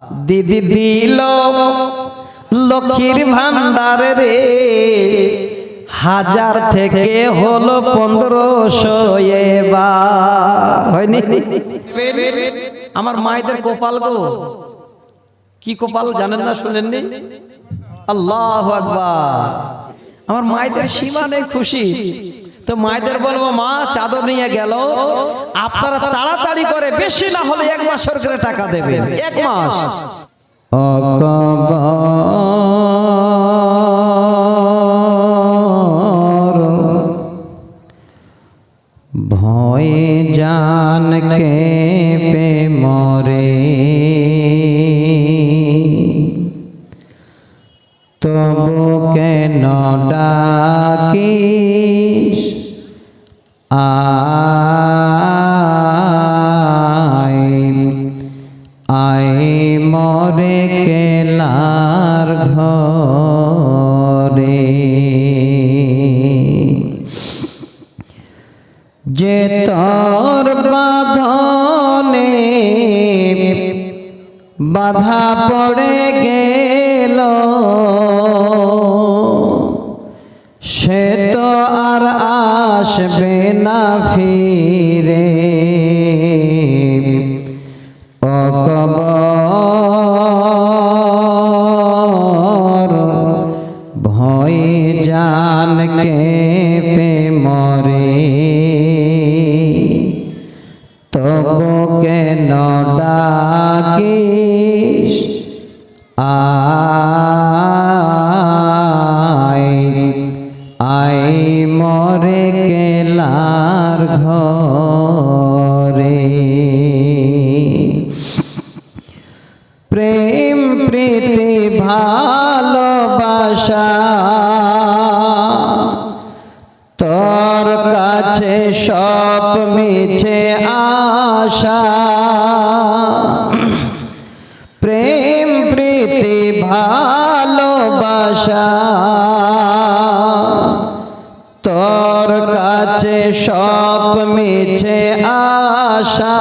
দিদি দিল লক্ষ্মীর ভান্ডার রে, 1000 থেকে হলো 1500 এবার হয়নি। আমার মায়েদের কপাল গো, কি কপাল জানেন না, শুনেননি? আল্লাহু আকবার। আমার মায়েদের সীমা নেই খুশি। তো মায়েদের বলবো, মা চাদর নিয়ে গেল, আপনারা তাড়াতাড়ি করে, বেশি না হলে 1 মাসের করে টাকা দেবেন, 1 মাস। ভয়ে জানকে পে মরে, তবু কেন ডাকিস আয় মরে কেলার ঘরে, যে তোর বাঁধনে বাধা পড়ে গেল, সে তো আর আসবে না ফিরে। ও কবর ভয় জানকে পে মরে, তবু কেন ডাকিস আয় মরে কেলার ঘরে। প্রেম প্রীতি ভালোবাসা তোর কাছে সব মিছে আশা, প্রেম প্রীতি ভালোবাসা তোর কাছে সব মিছে আশা,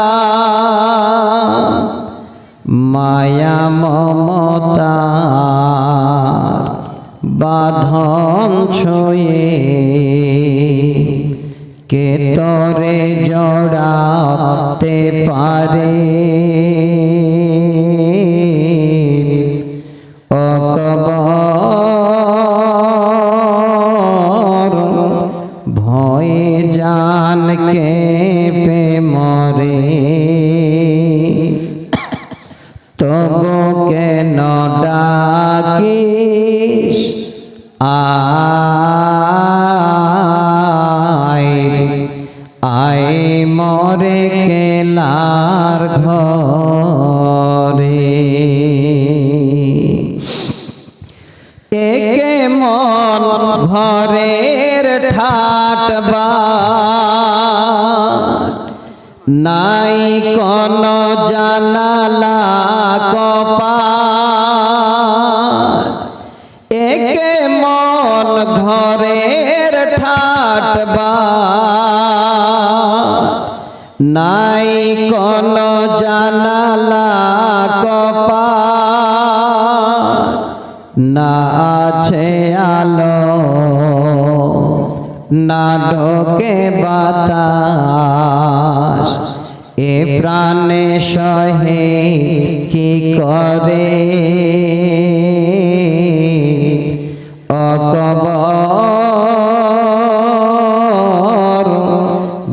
মায়া মমতার বাঁধন ছুঁয়ে কে তোরে জড়াতে পারে। ও কবর ভয়ে জানকে পে মরে, তবু কেন ডাকিস আয় মরে কেলার ঘরে। একে মন ঘরের ঠাটবা, নাই কোন জানালা কপাট, একে মন ঘরের ঠাটবা, নাই কোন জানালা কপাট, না আছে আলো না ঢোকে বাতাস, এ প্রাণে সহে কি করে। ও কবর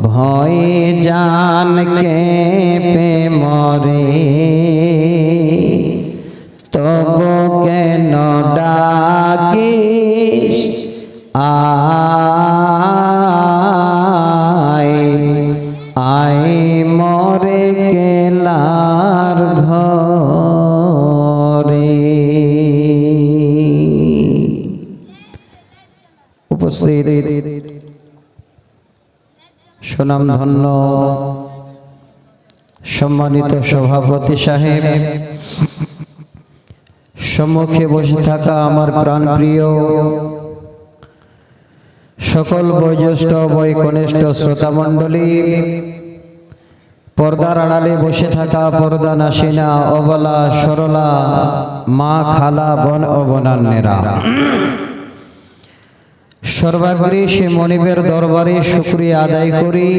ভয়ে জানকে পে মরে, তবু কেন ডাকিস আয় মরে কেলার ঘরে। উপস্থিত সুনামধন্য সম্মানিত সভাপতি সাহেব, সম্মুখে বসে থাকা আমার প্রাণপ্রিয় সকল বয়োজ্যেষ্ঠ বয়কনিষ্ঠ শ্রোতা মণ্ডলী, পর্দার আড়ালে বসে থাকা পর্দা নাসিনা অবলা সরলা মা খালা বোন ও বোনান্নেরা, সর্বাগ্রে সে মনিবের দরবারে শুকরিয়া আদায় করি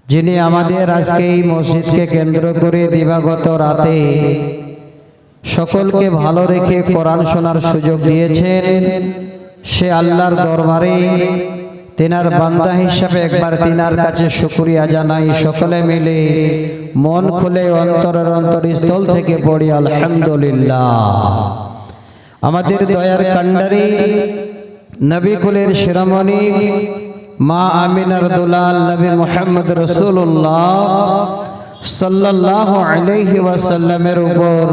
যিনি আমাদের আজকে এই মসজিদকে কেন্দ্র করে দিবাগত রাতে সকলকে ভালো রেখে কোরআন শোনার সুযোগ দিয়েছেন। সে আল্লাহর দরবারে তিনার বান্দা হিসাবে একবার তিনার কাছে শুকরিয়া জানাই। সকলে মিলে মন খুলে অন্তরের অন্তরস্থল থেকে পড়ি আলহামদুলিল্লাহ। আমাদের দয়ার কান্ডারি নবী কুলের শিরোমণি মা আমিনার দুলাল নবী মুহাম্মদ রাসূলুল্লাহ সাল্লাল্লাহু আলাইহি ওয়াসাল্লামের উপর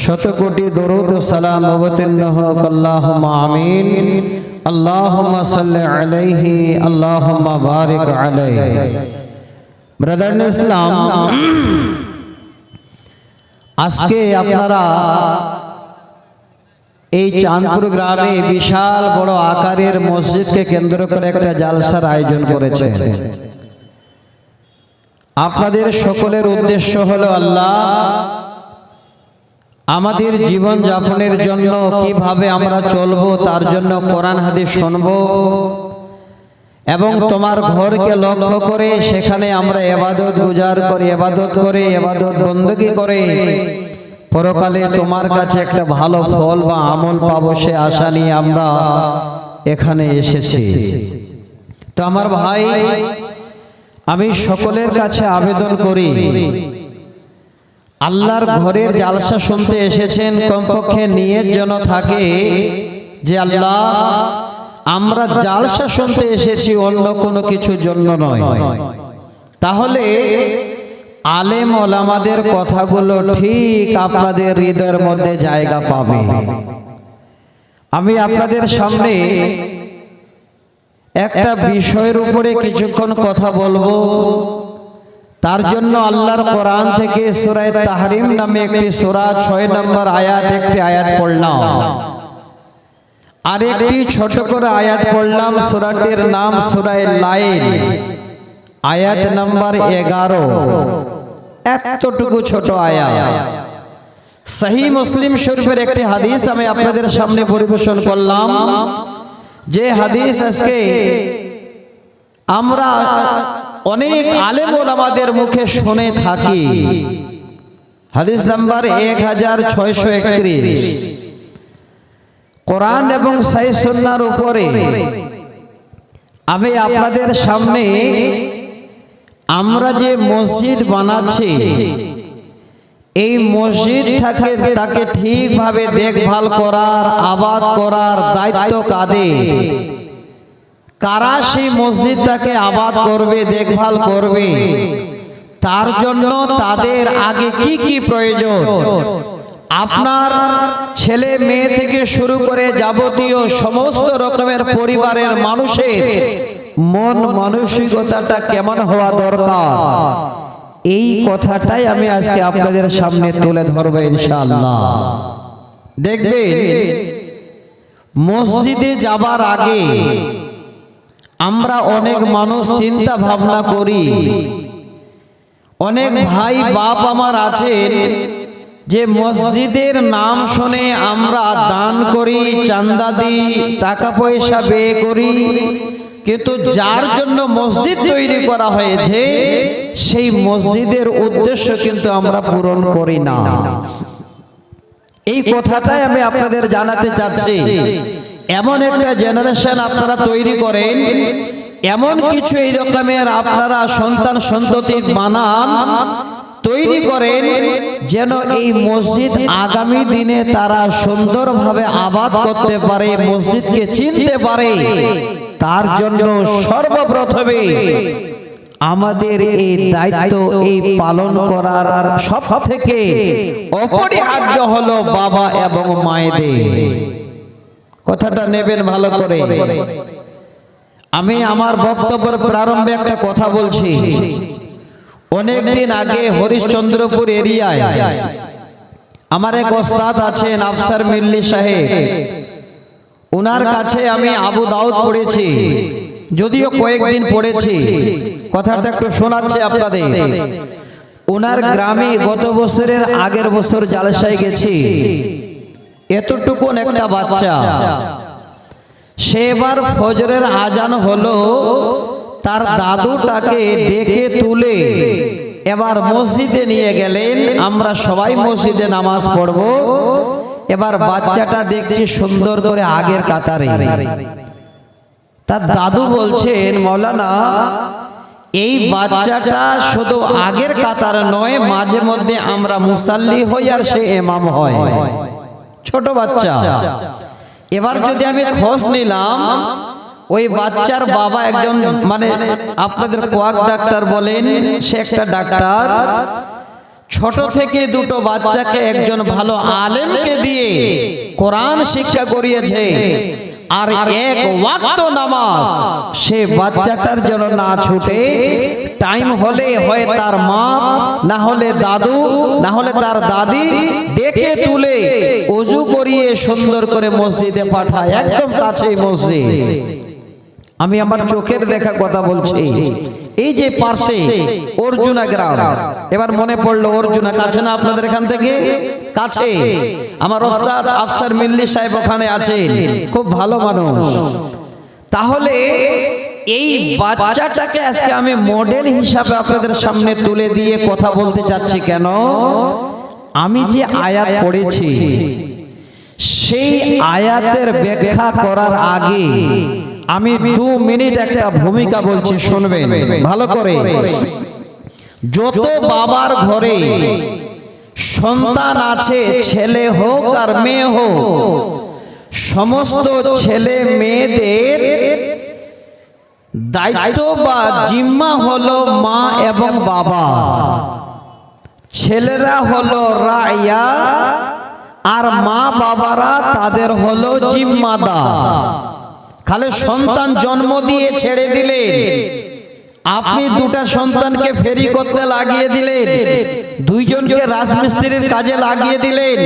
শত কোটি দরুদ ও সালাম অবতীর্ণ হোক। আল্লাহুম্মা আমিন। আল্লাহুম্মা সাল্লি আলাইহি আল্লাহুম্মা বারিক আলাইহি। ব্রাদার ইন ইসলাম, আজকে আপনারা এই চাঁদপুর গ্রামে বিশাল বড় আকারের মসজিদকে কেন্দ্র করে একটা জালসার আয়োজন করেছে। আপনাদের সকলের উদ্দেশ্য হলো আল্লাহ আমাদের জীবন যাপনের জন্য কিভাবে আমরা চলবো তার জন্য কোরআন হাদিস শুনবো এবং তোমার ঘরকে লক্ষ্য করে সেখানে আমরা ইবাদত গুজার করি, ইবাদত বندگی করে পরকালে তোমার কাছে একটা ভালো ফল বা আমল পাবো সে আশা নিয়ে আমরা এখানে এসেছি। তো আমার ভাই, আমি সকলের কাছে আবেদন করি, আল্লাহর ঘরের জালসা শুনতে এসেছেন, কমপক্ষে নিয়ত যেন থাকে যে আল্লাহ আমরা জালসা শুনতে এসেছি, অন্য কোনো কিছুর জন্য নয়। তাহলে আলেম ওলামাদের কথাগুলো ঠিক আপনাদের হৃদয়ের মধ্যে জায়গা পাবে। আমি আপনাদের সামনে একটা বিষয়ের উপরে কিছুক্ষণ কথা বলবো। তার জন্য আল্লাহর কোরআন থেকে সূরা তাহরিম নামে একটি সূরা 6 নম্বর আয়াত একটি আয়াত পড়লাম, আর একটি ছোট করে আয়াত পড়লাম। সূরাটির নাম সূরা লাইল, আয়াত নাম্বার 11। এতটুকু ছোট আয়াত। সহিহ মুসলিম শরীফের একটি হাদিস আমি আপনাদের সামনে পরিবেশন করলাম, যে হাদিস আজকে আমরা অনেক আলেম ওলামাদের মুখে শুনে থাকি। হাদিস নাম্বার 1631। কোরআন এবং সহিহ সুন্নাহর উপরে আমি আপনাদের সামনে আমরা যে মসজিদ বানাচ্ছি, এই মসজিদ তাকে ঠিকভাবে দেখভাল করার, আবাদ করার দায়িত্ব কাদের? কারা সেই মসজিদটাকে আবাদ করবে, দেখভাল করবে? তার জন্য তাদের আগে কি কি প্রয়োজন? আপনার ছেলে মেয়ে থেকে শুরু করে যাবতীয় সমস্ত রকমের পরিবারের মানুষের মন মানসিকতাটা কেমন হওয়া দরকার, এই কথাটাই আমি আজকে আপনাদের সামনে তুলে ধরবো ইনশাআল্লাহ। দেখবেন, মসজিদে যাবার আগে আমরা অনেক মানুষ চিন্তা ভাবনা করি। অনেক ভাই বাপ আমার আছেন যে মসজিদের নাম শুনে আমরা দান করি, চাঁদা দিই, টাকা পয়সা ব্যয় করি, কিন্তু যার জন্য মসজিদ তৈরি করা হয়েছে সেই মসজিদের উদ্দেশ্য কিন্তু আমরা পূরণ করি না। এই কথাটাই আমি আপনাদের জানাতে চাচ্ছি। এমন একটা জেনারেশন আপনারা তৈরি করেন, এমন কিছু এই রকমের আপনারা সন্তান সন্ততি বানান, তৈরি করেন, যেন এই মসজিদ আগামী দিনে তারা সুন্দরভাবে আবাদ করতে পারে, মসজিদকে চিনতে পারে। তার জন্য সর্বপ্রথমে আমাদের এই দায়িত্ব এই পালন করার সব থেকে অপরিহার্য হলো বাবা এবং মায়েদের। কথাটা নেবেন ভালো করে। আমি আমার বক্তব্যের প্রারম্ভে একটা কথা বলছি। অনেকদিন আগে হরিশ্চন্দ্রপুর এরিয়ায় আমার এক ওস্তাদ আছেন আফসার মিল্লি সাহেব, ওনার কাছে আমি আবু দাউদ পড়েছি। যদিও কয়েকদিন পড়েছি, কথাটা একটু শোনাচ্ছে আপনাদের। ওনার গ্রামে গত বছরের আগের বছর জালসায় গেছি, এতটুকুন একটা বাচ্চা, সে এবার ফজরের আজান হলো, তার দাদুটাকে ডেকে তুলে এবার মসজিদে নিয়ে গেলেন। আমরা সবাই মসজিদে নামাজ পড়ব। এবার বাচ্চাটা দেখছি সুন্দর করে আগের কাতারে। তার দাদু বলছেন, মাওলানা এই বাচ্চাটা শুধু আগের কাতার নয়, মাঝে মধ্যে আমরা মুসাল্লি হই আর সে ইমাম হয়, ছোট বাচ্চা। এবার যদি আমি খোঁজ নিলাম, ওই বাচ্চার বাবা একজন, মানে আপনাদের কোয়াক ডাক্তার বলেন, সে একটা ডাক্তার, ছোট থেকে দুটো বাচ্চাকে একজন ভালো আলেমকে দিয়ে কোরআন শিক্ষা করিয়েছে। আর এক ওয়াক্ত নামাজ সে বাচ্চাটার জন্য না ছুটে, টাইম হলে হয় তার মা, না হলে দাদু, না হলে তার দাদি ডেকে তুলে ওযু করিয়ে সুন্দর করে মসজিদে পাঠায়, একদম কাছেই মসজিদ। আমি আমার চোখের দেখা কথা বলছি। এই যে পাশে অর্জুনা গ্রাম, এবার মনে পড়লো অর্জুনা কাছে না আপনাদের এখান থেকে? কাছে। আমার ওস্তাদ আফসার মিল্লি সাহেব ওখানে আছেন, খুব ভালো মানুষ। তাহলে এই বাচ্চাটাকে আজকে আমি মডেল হিসাবে আপনাদের সামনে তুলে দিয়ে কথা বলতে চাচ্ছি। কেন? আমি যে আয়াত পড়েছি, সেই আয়াতের ব্যাখ্যা করার আগে আমি 2 মিনিট একটা ভূমিকা বলছি, শুনবেন ভালো করে। যত বাবার ঘরে সন্তান আছে, ছেলে হোক আর মেয়ে হোক, সমস্ত ছেলে মেয়েদের দায়িত্ব বা জিম্মা হলো মা এবং বাবা। ছেলেরা হলো রায়া আর মা বাবারা তাদের হলো জিম্মাদার। খালি সন্তান জন্ম দিয়ে ছেড়ে দিলেন, আপনি দুটা সন্তানকে ফেরি করতে লাগিয়ে দিলেন, দুইজনকে রাজমিস্ত্রির কাজে লাগিয়ে দিলেন,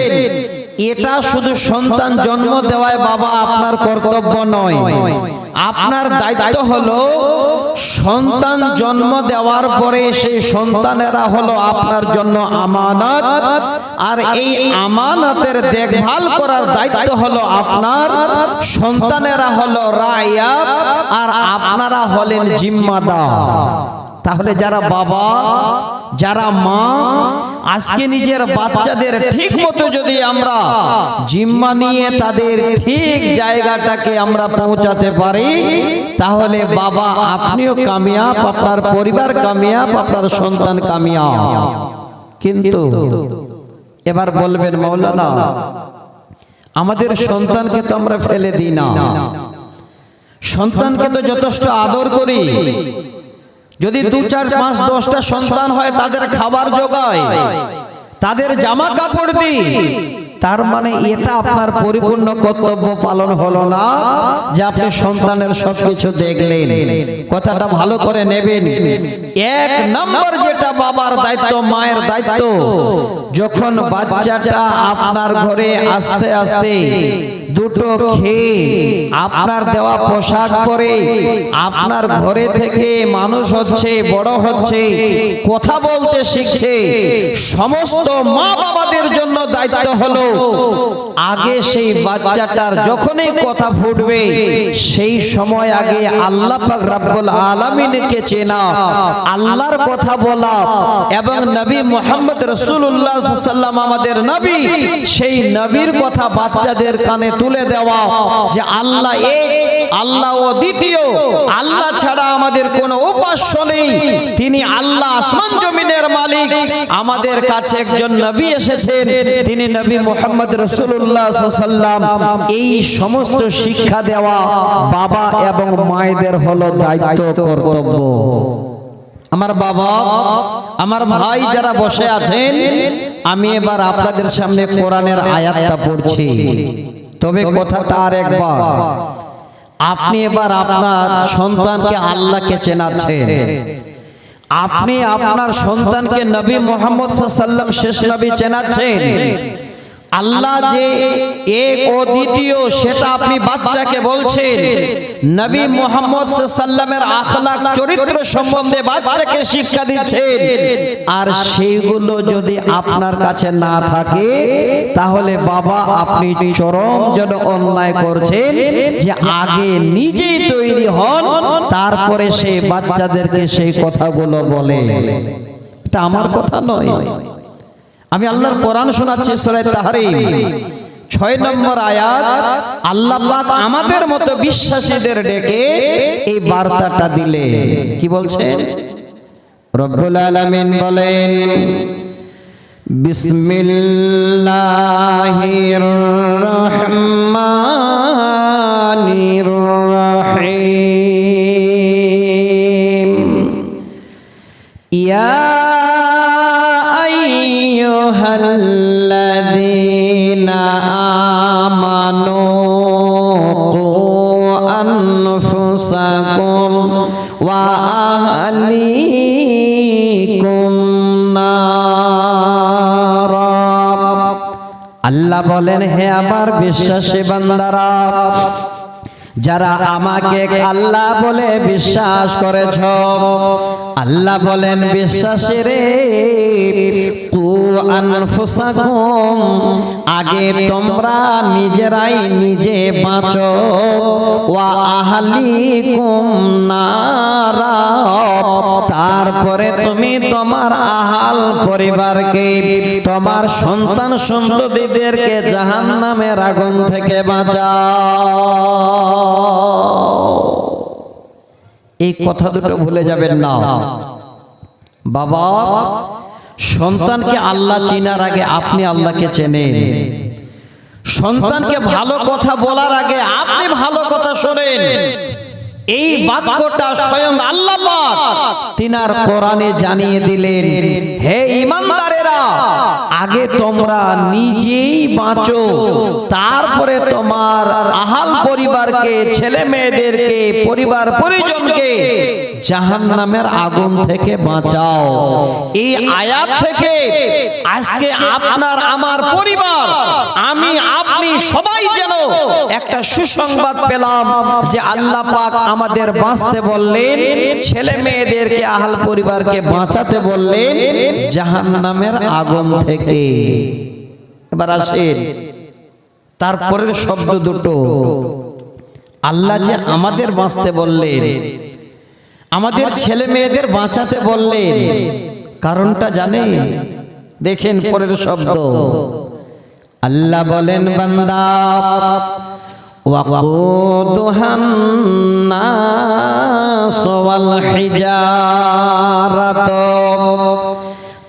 এটা শুধু সন্তান জন্ম দেওয়ায় বাবা আপনার কর্তব্য নয়। আপনার দায়িত্ব হলো সন্তান জন্ম দেওয়ার পরে সেই সন্তানেরা হলো আপনার জন্য আমানত, আর এই আমানতের দেখভাল করার দায়িত্ব হলো আপনার। সন্তানেরা হলো রায়া আর আপনারা হলেন জিম্মাদার। তাহলে যারা বাবা, যারা মা, আজকে নিজের বাচ্চাদের ঠিক মতো যদি আমরা জিম্মা নিয়ে তাদের ঠিক জায়গাটাকে আমরা পৌঁছাতে পারি, তাহলে বাবা আপনিও কামিয়াব, আপনার পরিবার কামিয়াব, আপনার সন্তান কামিয়াব। কিন্তু এবার বলবেন, মাওলানা আমাদের সন্তানকে তো আমরা ফেলে দিই না, সন্তানকে তো যথেষ্ট আদর করি। যদি 2, 4, 5, 10টা সন্তান হয়, তাদের খাবার জোগায়, তাদের জামা কাপড় দিই, তার মানে এটা আপনার পরিপূর্ণ কর্তব্য পালন হলো না যে আপনি সন্তানের সবকিছু দেখলেন। কথাটা ভালো করে নেবেন। 1 নম্বর যেটা বাবার দায়িত্ব, মায়ের দায়িত্ব, যখন বাচ্চাটা আপনার ঘরে আস্তে আস্তে দুটো খেয়ে আপনার দেওয়া পোশাক পরে আপনার ঘরে থেকে মানুষ হচ্ছে, বড় হচ্ছে, কথা বলতে শিখছে, সমস্ত মা বাবাদের জন্য দায়িত্ব হলো আগে সেই বাচ্চাটার যখনই কথা ফুটবে সেই সময় আগে আল্লাহ পাক রব্বুল আলামিনকে চেনা, আল্লাহর কথা বলা, এবং নবী মুহাম্মদ রাসূলুল্লাহ সাল্লাল্লাহু আলাইহি ওয়াসাল্লাম আমাদের নবী, সেই নবীর কথা বাচ্চাদের কানে তুলে দেওয়া যে আল্লাহ এক, আল্লাহ দ্বিতীয়, আল্লাহ ছাড়া আমাদের কোনো উপাস্য নেই, তিনি আল্লাহ, আসমান জমিনের মালিক। আমাদের কাছে একজন নবী এসেছেন, তিনি নবী মুহাম্মদ রাসূলুল্লাহ সাল্লাল্লাহু আলাইহি ওয়াসাল্লাম। এই সমস্ত শিক্ষা দেওয়া বাবা এবং মায়েদের হলো দায়িত্ব, কর্তব্য। আমার বাবা, আমার ভাই যারা বসে আছেন, আমি এবার আপনাদের সামনে কোরআনের আয়াতটা পড়ছি। তবে কথাটা আর একবার, আপনি এবার আপনার সন্তানকে আল্লাহকে চেনাচ্ছেন, আপনি আপনার সন্তানকে নবী মুহাম্মদ সাল্লাল্লাহু আলাইহি ওয়াসাল্লাম শেষ নবী চেনাচ্ছেন। আল্লাহ যে এক ও দ্বিতীয় সেটা আপনি বাচ্চাকে বলছেন, নবী মুহাম্মদ সাল্লাল্লাহু আলাইহি ওয়াসাল্লামের আখলাক চরিত্র সম্বন্ধে বাচ্চাকে শিক্ষা দিচ্ছেন, আর সেইগুলো যদি আপনার কাছে না থাকে তাহলে বাবা আপনি চরম যেন অন্যায় করছেন যে আগে নিজেই তৈরি হন, তারপরে সেই বাচ্চাদেরকে সেই কথাগুলো বলে। এটা আমার কথা নয়, আমি আল্লাহর কোরআন শোনাচ্ছি সূরা তাহরীম 6 নম্বর আয়াত। আল্লাহ পাক আমাদের মতো বিশ্বাসীদের ডেকে এই বার্তাটা দিলেন। কি বলছেন? রব্বুল আলামিন বলেন, বিসমিল্লাহির রহমানির রহিম। ইয়া আইয়ুহাল্লাযীনা আমানু কু আনফুসাকুম ওয়া আহলিকুম নার। আল্লাহ বলেন, হে আমার বিশ্বাসী বান্দারা, যারা আমাকে আল্লাহ বলে বিশ্বাস করেছ, আল্লাহ বলেন বিশ্বাসীরে, কু আনফুসাকুম, আগে তোমরা নিজেরাই নিজে বাঁচো, ওয়া আহলিকুম নারা, তারপরে তুমি তোমার আহাল পরিবারকে, তোমার সন্তান সন্ততিদেরকে জাহান্নামের আগুন থেকে বাঁচাও। এই কথা দুটো ভুলে যাবেন না। বাবা, সন্তানকে আল্লাহ চিনার আগে আপনি আল্লাহকে চেনেন। সন্তানকে ভালো কথা বলার আগে আপনি ভালো কথা শোনেন। এই বাক্যটা স্বয়ং আল্লাহ পাক তিনার কোরআনে জানিয়ে দিলেন, হে ঈমানদারেরা, আগে তোমরা নিজেই বাঁচো, তারপরে তোমার আহাল পরিবারকে, ছেলে মেয়েদেরকে, পরিবার পরিজনকে জাহান্নামের আগুন থেকে বাঁচাও। এই আয়াত থেকে আজকে আপনার আমার পরিবার, আমি আপনি সবাই যেন একটা সুসংবাদ পেলাম যে আল্লাহ পাক আমাদের বাঁচতে বললেন, ছেলে মেয়েদেরকে, আহাল পরিবারকে বাঁচাতে বললেন জাহান্নামের আগুন থেকে। এবার আসেন তারপরের শব্দ দুটো। আল্লাহ যে আমাদের বাঁচতে বললেন, আমাদের ছেলে মেয়েদের বাঁচাতে বললেন, কারণটা জানেন? দেখেন পরের শব্দ। আল্লাহ বলেন, বান্দা, ওয়াকুদুহান নাস ওয়াল হিজারাত।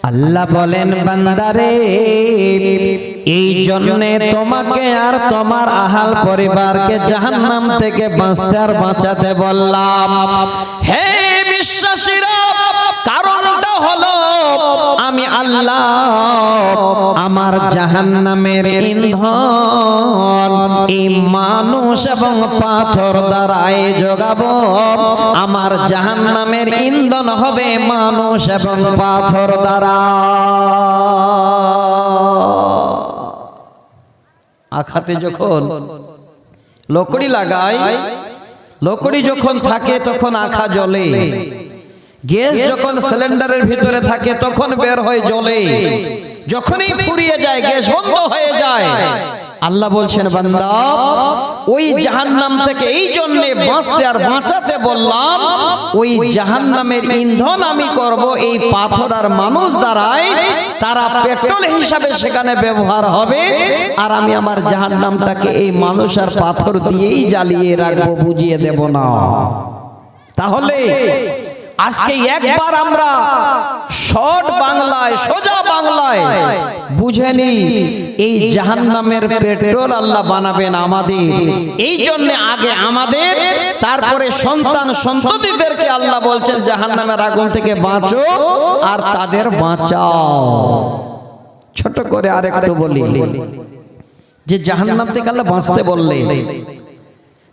আল্লাহ বলেন, বান্দারে, এই জন্য তোমাকে আর তোমার আহাল পরিবারকে জাহান্নাম থেকে বাঁচতে আর বাঁচাতে বললাম। হে বিশ্বাসীরা, কারণটা হলো আমি আল্লাহ আমার জাহান্নামের ইন্ধন এই মানুষ এবং পাথর দ্বারাই যোগাবো। আমার জাহান্নামের ইন্ধন হবে মানুষ এবং পাথর দ্বারা। আখাতে যখন লকড়ি লাগায়, লকড়ি যখন থাকে তখন আখা জ্বলে। গ্যাস যখন সিলিন্ডারের ভিতরে থাকে তখন বের হয়ে জ্বলে। যখনই ফুরিয়ে যায়, গ্যাস বন্ধ হয়ে যায়, আল্লাহ বলছেন, বান্দা, ওই জাহান্নাম থেকে এই জন্য বাঁচতে আর বাঁচাতে বললাম, ওই জাহান্নামের ইন্ধন আমি করব এই পাথর আর মানুষ দ্বারাই। তারা পেট্রোল হিসাবে সেখানে ব্যবহার হবে, আর আমি আমার জাহান্নামটাকে এই মানুষ আর পাথর দিয়েই জ্বালিয়ে রাখবো, বুঝিয়ে দেব না। তাহলে আজকে একবার আমরা শর্ট বাংলায়, সোজা বাংলায় বুঝেনি, এই জাহান্নামের পেট্রোল আল্লাহ বানাবেন আমাদের। এই জন্য আগে আমাদের, তারপরে সন্তান সন্ততিদেরকে আল্লাহ বলছেন জাহান্নামের আগুন থেকে বাঁচো আর তাদের বাঁচাও। ছোট করে আরেকটু বলি, যে জাহান্নাম থেকে আল্লাহ বাঁচতে বললেন,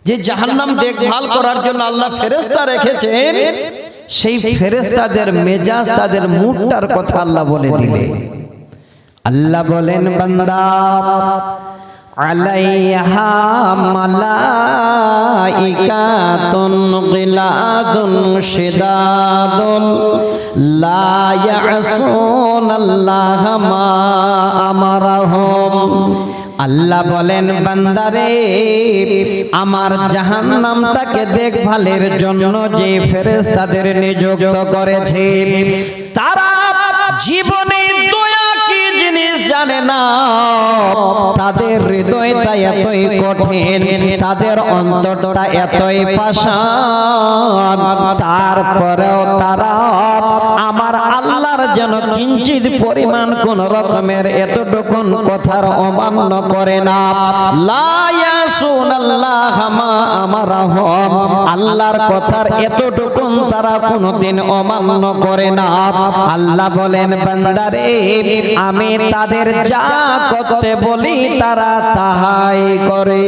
যে জাহান্নাম দেখভাল করার জন্য আল্লাহ ফেরেশতা রেখেছেন, সেই ফেরেশতাদের মেজাজ, তাদের মুডটার কথা আল্লাহ বলে দিলেন। আল্লাহ বলেন বান্দা আলাইহা মালাইকাতুন গিলাদুন শিদাদুন লা ইয়াসুনাল্লাহা মা আমারাহুম। আল্লাহ বলেন বান্দারে আমার জাহান্নামটাকে দেখভালের জন্য যে ফেরেশতাদের নিযুক্ত করেছে তারা জীবনে দয়া কি জিনিস জানে না। তাদের হৃদয়টা এতই কঠিন, তাদের অন্তরটা এতই পাষাণ, তারপরেও তারা আমার আল্লাহর যেন কিঞ্চিত পরিমাণ কোন রকমের এতটুকুন কথার অমান্য করে না। লা ইয়াসুনাল্লাহা মা আমারাহুম, আল্লাহর কথার এতটুকুন তারা কোনদিন অমান্য করে না। আল্লাহ বলেন বান্দারে আমি তাদের যা করতে বলি তারা তাহাই করে।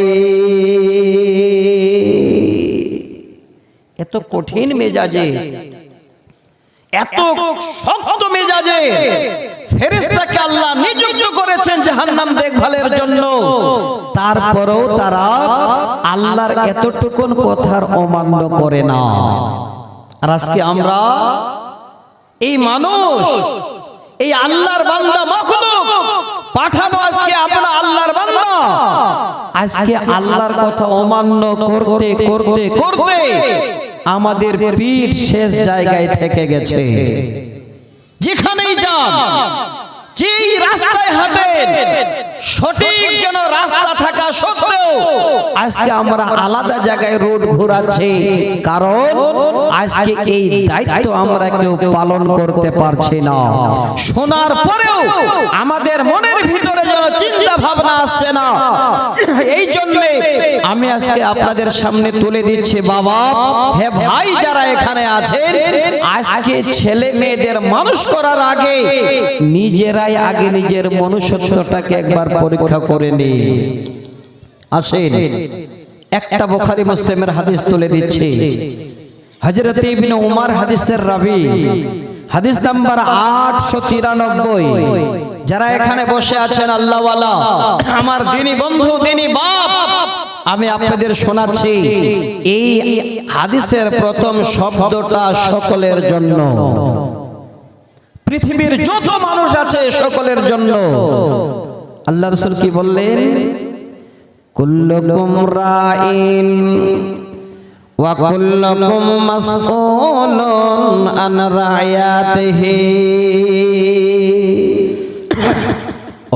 এত কঠিন মেজাজে, এত শক্ত মেজাজে ফেরেশতাকে আল্লাহ নিযুক্ত করেছেন জাহান্নাম দেখভালের জন্য, তারপরেও তারা আল্লাহর এতটুকুন কথার অমান্য করে না। আর আজকে আমরা এই মানুষ, এই আল্লাহর বান্দা মাখলুক পাঠানো, আজকে আমরা আল্লাহর বান্দা, আজকে আল্লাহর কথা অমান্য করতে করতে করতে আমাদের পিঠ শেষ জায়গায় ঠেকে গেছে। যেখানেই যান, যেই রাস্তায় হাঁটেন, সঠিক যেন রাস্তা থাকা সত্ত্বেও আজকে আমরা আলাদা জায়গায় রোড ঘোরাচ্ছি, কারণ আজকে এই দায়িত্ব আমরা কেউ পালন করতে পারছি না। শোনার পরেও আমাদের মনের ভিতরে যেন চিন্তা ভাবনা আসছে না। এই জন্য আমি আজকে আপনাদের সামনে তুলে দিচ্ছি, বাবা হে ভাই যারা এখানে আছেন, আজকে ছেলে মেয়েদের মানুষ করার আগে নিজেরাই আগে নিজের মনুষ্যত্বটাকে একবার পরীক্ষা করে নি। আসেন একটা বুখারী মুসলিমের হাদিস তুলে দিচ্ছি। হযরত ইবনে উমর হাদিসের রাবী, হাদিস নাম্বার 893। যারা এখানে বসে আছেন আল্লাহওয়ালা, আমার দিনী বন্ধু, দিনী বাপ, আমি আপনাদের শোনাচ্ছি। এই হাদিসের প্রথম শব্দটা সকলের জন্য, পৃথিবীর যত মানুষ আছে সকলের জন্য। আল্লাহ রাসূল কি বললেন? কুল্লুকুম রাইন ওয়া কুল্লুকুম মাসউলুন আন রায়াতিহি।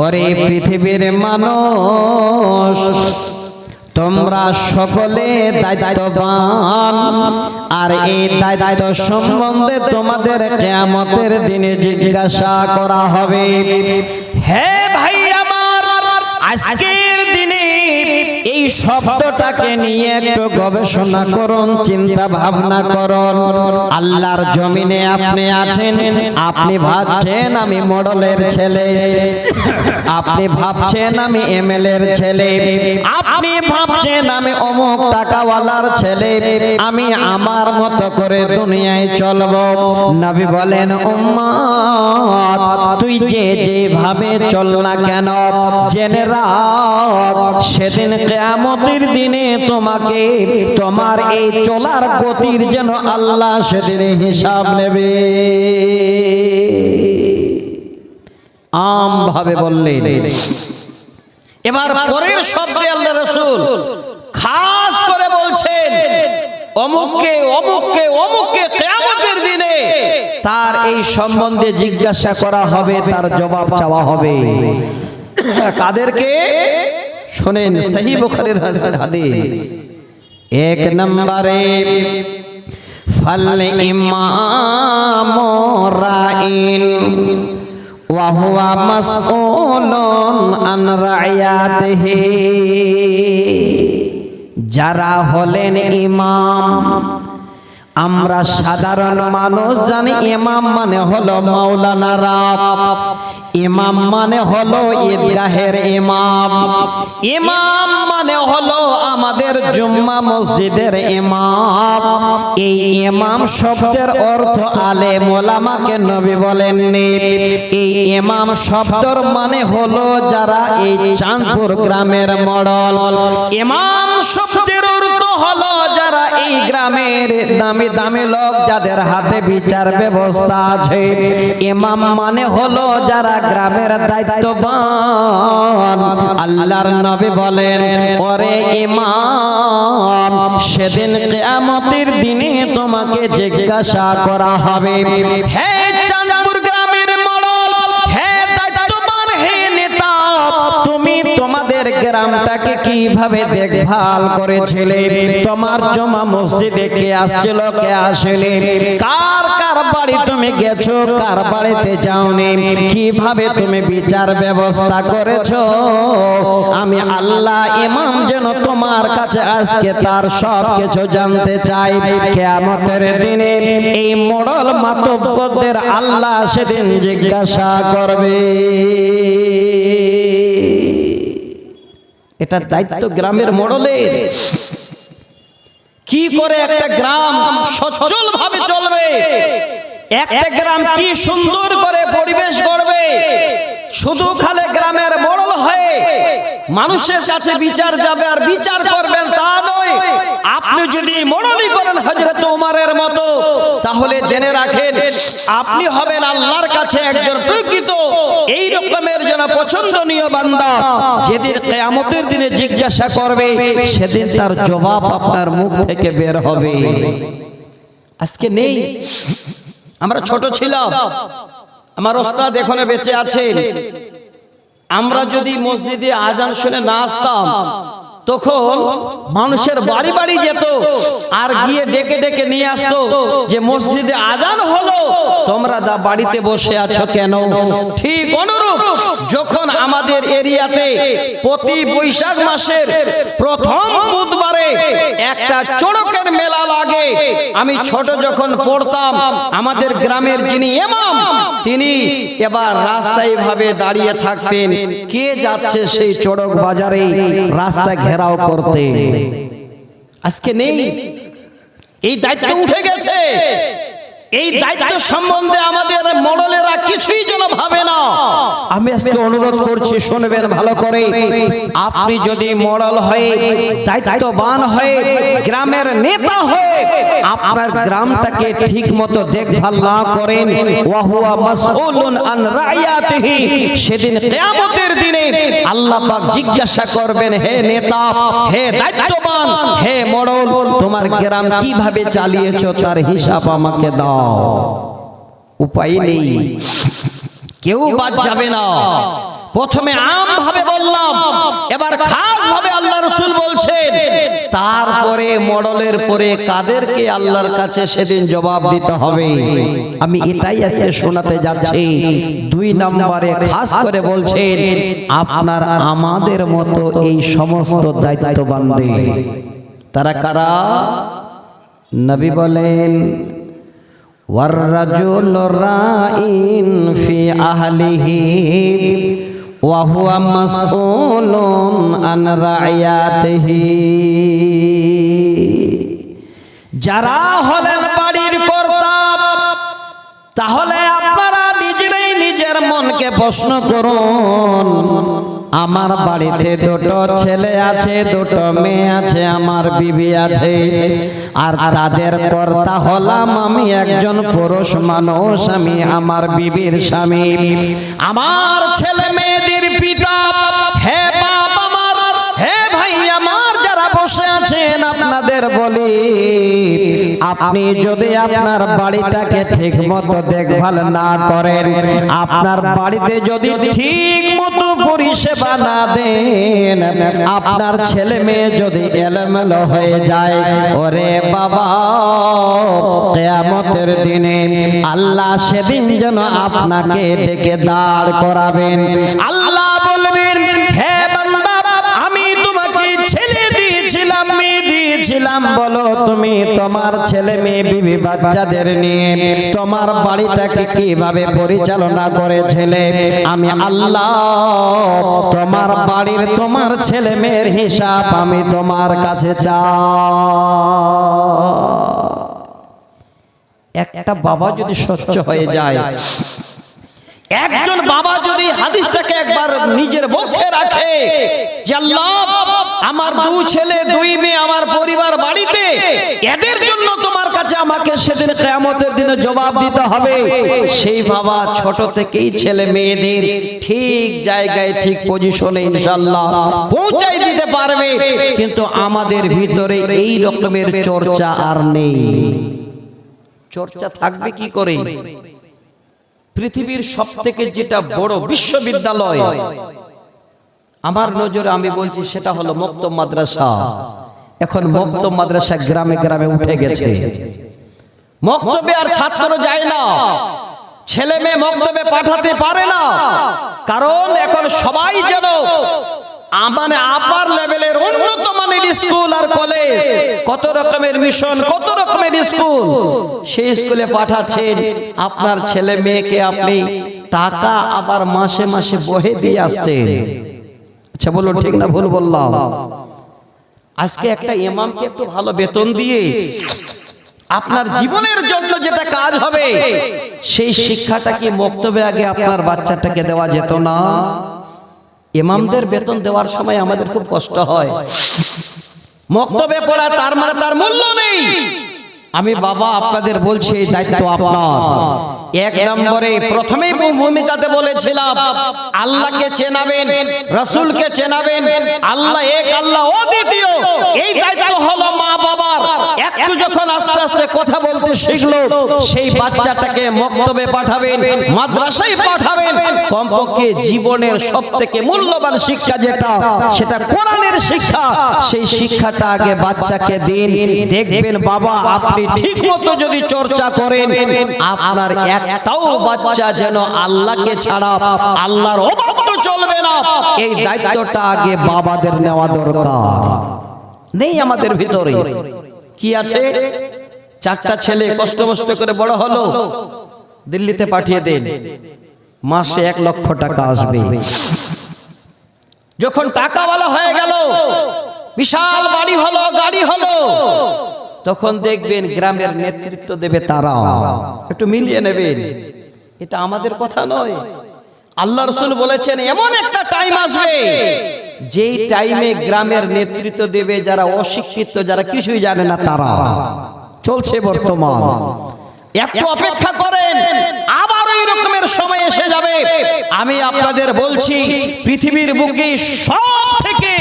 ওরে পৃথিবীর মানুষ, তোমরা সকলে দায়িত্ববান, আর এই দায়িত্ব সম্বন্ধে তোমাদের কিয়ামতের দিনে জিজ্ঞাসা করা হবে। হে ভাই আমার, আজকের দিনে এই শব্দটাকে নিয়ে একটু গবেষণা করুন, চিন্তা ভাবনা করুন। আল্লাহর জমিনে আপনি আছেন, আপনি ভাবছেন আমি মডেলের ছেলে, আপনি ভাবছেন আমি এমএলএর ছেলে, আপনি ভাবছেন আমি অমুক টাকাওয়ালার ছেলে, আমি আমার মতো করে দুনিয়ায় চলবো। নবী বলেন, উম্মত তুই যেভাবে চল না কেন, জেনে রাখ সেদিন কিয়ামতের দিনে তোমাকে তোমার এই চলার গতির যেন আল্লাহ সেদিন হিসাব নেবে। আম ভাবে বললেন। এবার পরের শব্দে আল্লাহ রাসূল খাস করে বলছেন, অমুককে অমুককে অমুককে কিয়ামতের দিনে তার এই সম্বন্ধে জিজ্ঞাসা করা হবে, তার জবাব চাওয়া হবে। কাদেরকে? শুনেন, সহিহ বুখারীর হাদিস। এক নম্বরে ফাল ইমাম রাইন ওয়া হুয়া মাসউলুন আন রাইয়াতিহি। যারা হলেন ইমাম, আমরা সাধারণ মানুষ জানি ইমাম মানে হলো মাওলানারা, ইমাম মানে হলো ঈদগাহের ইমাম, ইমাম মানে হলো আমাদের আমাদের জুম্মা মসজিদের ইমাম। এই ইমাম শব্দের অর্থ আলেম ওলামাকে নবী বলেননি। এই ইমাম শব্দের মানে হলো যারা এই চাঁদপুর গ্রামের মডল। ইমাম শব্দের অর্থ হলো যারা এই গ্রামের দামি দামি লোক, যাদের হাতে বিচার ব্যবস্থা আছে। ইমাম মানে হলো যারা গ্রামের দায়িত্ববান। আল্লাহর নবী বলেন, ওরে ইমাম, সেদিন কিয়ামতের দিনে তোমাকে জিজ্ঞাসা করা হবে, হে চাঁদপুর গ্রামের মডল, হে দায়িত্ববান, হে নেতা, তুমি তোমাদের গ্রামটাকে কিভাবে দেখভাল করেছিলে? তোমার জমা মসজিদে কে আসছিল, কে আসেনি? কার কার বাড়ি তুমি গেছো, কার বাড়িতে যাওনি? কিভাবে তুমি বিচার ব্যবস্থা করেছো? আমি আল্লাহ ইমাম যেন তোমার কাছে আজকে তার সব কিছু জানতে চাই। কিয়ামতের দিনে এই মোড়ল মাতব্বরদের আল্লাহ সেদিন জিজ্ঞাসা করবে। এটা দায়িত্ব গ্রামের মোড়লের। কি করে একটা গ্রাম সচ্ছল ভাবে চলবে, একটা গ্রাম কি সুন্দর করে পরিবেশ করবে। শুধু খালি গ্রামের মোড়ল হয়ে মানুষের কাছে বিচার যাবে আর বিচার করবেন তা নয়। আপনি যদি মোড়লই করেন হযরত ওমরের মতো, তাহলে জেনে রাখেন আপনি হবেন আল্লাহর কাছে একজন প্রকৃত এই রকমের যেন পছন্দনীয় বান্দা। যেদিন কিয়ামতের দিনে জিজ্ঞাসা করবে, সেদিন তার জবাব আপনার মুখ থেকে বের হবে। আজকে নেই। আমরা ছোট ছিলাম, আমার ওস্তাদ এখানে বেঁচে আছেন। আমরা যদি মসজিদে আজান শুনে না আসতাম, তখন মানুষের বাড়ি বাড়ি যেত আর গিয়ে ডেকে ডেকে নিয়ে আসতো যে মসজিদে আজান হলো, তোমরা বাড়িতে বসে আছো কেন? ঠিক অনুরূপ যখন আমাদের এরিয়াতে প্রতি বৈশাখ মাসের প্রথম বুধবারে একটা চড়কের মেলা লাগে, আমি ছোট যখন পড়তাম, আমাদের গ্রামের যিনি ইমাম তিনি এবার রাস্তায় ভাবে দাঁড়িয়ে থাকতেন, কে যাচ্ছে সেই চড়ক বাজারে রাস্তা ঘেরাও করতে। আজকে নেই, এই দায়িত্ব উঠে গেছে। এই দায়িত্ব সম্বন্ধে আমাদের মোড়লেরা কিছুই যেন ভাবে না। আমি আজকে অনুরোধ করছি, শুনবেন ভালো করে। আপনি যদি মোড়ল হয়ে দায়িত্ববান হয়ে গ্রামের নেতা হয়ে আপনার গ্রামটাকে ঠিক মতো দেখভাল না করেন, ওয়া হুয়া মাসউলুন আন রাইয়াতিহি, সেদিন কিয়ামতের দিনে আল্লাহ পাক জিজ্ঞাসা করবেন, হে নেতা, হে দায়িত্ববান, হে মোড়ল, তোমার গ্রাম কিভাবে চালিয়েছো তার হিসাব আমাকে দাও। উপায় নেই, কেউ বাদ যাবে না। প্রথমে আম ভাবে বললাম, এবার খাস ভাবে আল্লাহ রাসূল বলছেন, তারপরে মডেলের পরে কাদেরকে আল্লাহর কাছে সেদিন জবাব দিতে হবে। আমি এটাই আজকে শোনাতে যাচ্ছি। 2 নম্বরে খাস করে বলছেন, আপনার আমাদের মতো এই সমস্ত দায়িত্ববানদের। তারা কারা? নবী বলেন, ওয়াররাজুলু রাইন ফি আহলিহি ওয়া হুয়া মাসউলুন আন রাইয়াতিহি। যারা হলেন বাড়ির কর্তা, তাহলে আপনারা নিজেরাই নিজের মনকে প্রশ্ন করুন, আমার বাড়িতে 2টো ছেলে আছে, 2টো মেয়ে আছে, আমার বিবি আছে, আর তাদের কর্তা হলাম আমি একজন পুরুষ মানুষ, আমি আমার বিবির স্বামী। আমার ছেলে মেয়েদের পিতা, হে বাপ আমার, হে ভাই আমার যারা বসে আছেন, আপনাদের বলি, আপনি যদি আপনার বাড়িটাকে ঠিক মতো দেখভাল না করেন, আপনার বাড়িতে যদি ঠিক মতো পরিষেবা না দেন, আপনার ছেলে মেয়ে যদি এলোমেলো হয়ে যায়, ওরে বাবা, কিয়ামতের দিনে আল্লাহ সেদিন যেন আপনাকে ডেকে দাঁড় করাবেন। আল্লাহ বলবেন, হে বান্দা, আমি তোমাকে ছেলে দিয়েছিলাম, মেয়ে দিয়েছিলাম, বলো তুমি তোমার ছেলে মেয়ে বিবি বাচ্চাদের নিয়ে তোমার বাড়িটাকে কিভাবে পরিচালনা করেছিলে? আমি আল্লাহ তোমার বাড়ির তোমার ছেলে মেয়ের হিসাব আমি তোমার কাছে চাই। একটা বাবা যদি স্বচ্ছ হয়ে যায়, একজন বাবা যদি হাদিসটাকে একবার নিজের মুখে রাখে যে আল্লাহ আমার দুই ছেলে দুই মেয়ে আমার পরিবার বাড়িতে, এদের জন্য তোমার কাছে আমাকে সেদিন কিয়ামতের দিনে জবাব দিতে হবে, সেই বাবা ছোট থেকেই ছেলে মেয়েদের ঠিক জায়গায় ঠিক পজিশনে ইনশাআল্লাহ পৌঁছাই দিতে পারবে। কিন্তু আমাদের ভিতরে এই রকমের চর্চা আর নেই। চর্চা থাকবে কি করে? পৃথিবীর সবথেকে যেটা বড় বিশ্ববিদ্যালয় আমার নজরে আমি বলছি সেটা হলো মক্তব মাদ্রাসা। এখন মক্তব মাদ্রাসা গ্রামে গ্রামে উঠে গেছে। মক্তবে আর ছাত্র যায় না, ছেলে মেয়ে মক্তবে পাঠাতে পারে না, কারণ এখন সবাই যেন মানে আপার লেভেলের উন্নত মানের স্কুল আর কলেজ, কত রকমের মিশন, কত রকমের স্কুল, সেই স্কুলে পাঠাচ্ছেন। আপনার ছেলে মেয়েকে আপনি টাকা আবার মাসে মাসে বহে দিয়ে আসছেন। আচ্ছা বলুন ঠিক না ভুল বললাম? আজকে একটা ইমামকে একটু ভালো বেতন দিয়ে আপনার জীবনের জন্য যেটা কাজ হবে সেই শিক্ষাটা কি মক্তবে আগে আপনার বাচ্চাটাকে দেওয়া যেত না? ইমামদের বেতন দেওয়ার সময় আমাদের খুব কষ্ট হয়। মক্তবে পড়া তার মানে তার মূল্য নেই। আমি বাবা আপনাদের বলছি এই দায়িত্ব আপনার। এক নম্বরে প্রথমেই ভূমিকাতে বলেছিলাম আল্লাহকে চেনাবেন, রাসূলকে চেনাবেন, আল্লাহ এক, আল্লাহ অদ্বিতীয়। এই দায়িত্ব হলো মা বাবার। একটু যখন আস্তে আস্তে কথা বলতে শিখলো সেই বাচ্চাটাকে মক্তবে পাঠাবেন, মাদ্রাসায় পাঠাবেন। কমপক্ষে জীবনের সবথেকে মূল্যবান শিক্ষা যেটা, সেটা কোরআনের শিক্ষা। সেই শিক্ষাটা আগে বাচ্চাকে দিন। দেখবেন বাবা আপনি ঠিকমতো যদি চর্চা করেন, আপনার একটাও বাচ্চা যেন আল্লাহকে ছাড়া আল্লাহর অবাধ্য চলবে না। এই দায়িত্বটা আগে বাবাদের নেওয়া দরকার। নেই আমাদের ভিতরে। কি আছে? চারটা ছেলে কষ্ট মষ্ট করে বড় হলো, দিল্লিতে পাঠিয়ে দেন, মাসে 1 লক্ষ টাকা আসবে। যখন টাকাওয়ালা হয়ে গেল, বিশাল বাড়ি হলো, গাড়ি হলো, তখন দেখবেন গ্রামের নেতৃত্ব দেবে তারা। একটু মিলিয়ে নেবেন, এটা আমাদের কথা নয়। আল্লাহ রাসূল বলেছেন এমন একটা টাইম আসবে যেই টাইমে গ্রামের নেতৃত্ব দেবে যারা অশিক্ষিত, যারা কিছুই জানে না, তারা। চলছে বর্তমান। একটু অপেক্ষা করেন, আবার ওই রকমের সময় এসে যাবে। আমি আপনাদের বলছি পৃথিবীর বুকে সব থেকে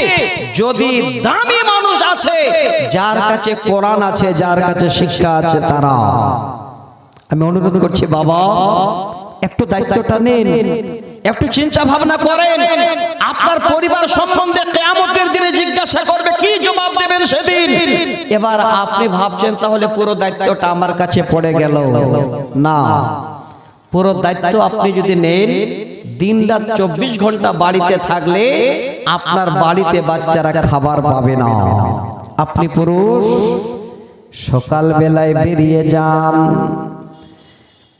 যদি দামি মানুষ আছে, যার কাছে কোরআন আছে, যার কাছে শিক্ষা আছে, তারা। আমি অনুরোধ করছি বাবা একটু দায়িত্বটা নিন, একটু চিন্তা ভাবনা করেন। আপনার পরিবার সম্বন্ধে কিয়ামতের দিনে জিজ্ঞাসা করবে, কি জবাব দেবেন সেদিন? এবার আপনি ভাবছেন তাহলে পুরো দায়িত্বটা আমার কাছে পড়ে গেল। না, পুরো দায়িত্ব আপনি যদি নেন, দিন রাত 24 ঘন্টা বাড়িতে থাকলে আপনার বাড়িতে বাচ্চারা খাবার পাবে না। আপনি পুরুষ, সকাল বেলায় বেরিয়ে যান।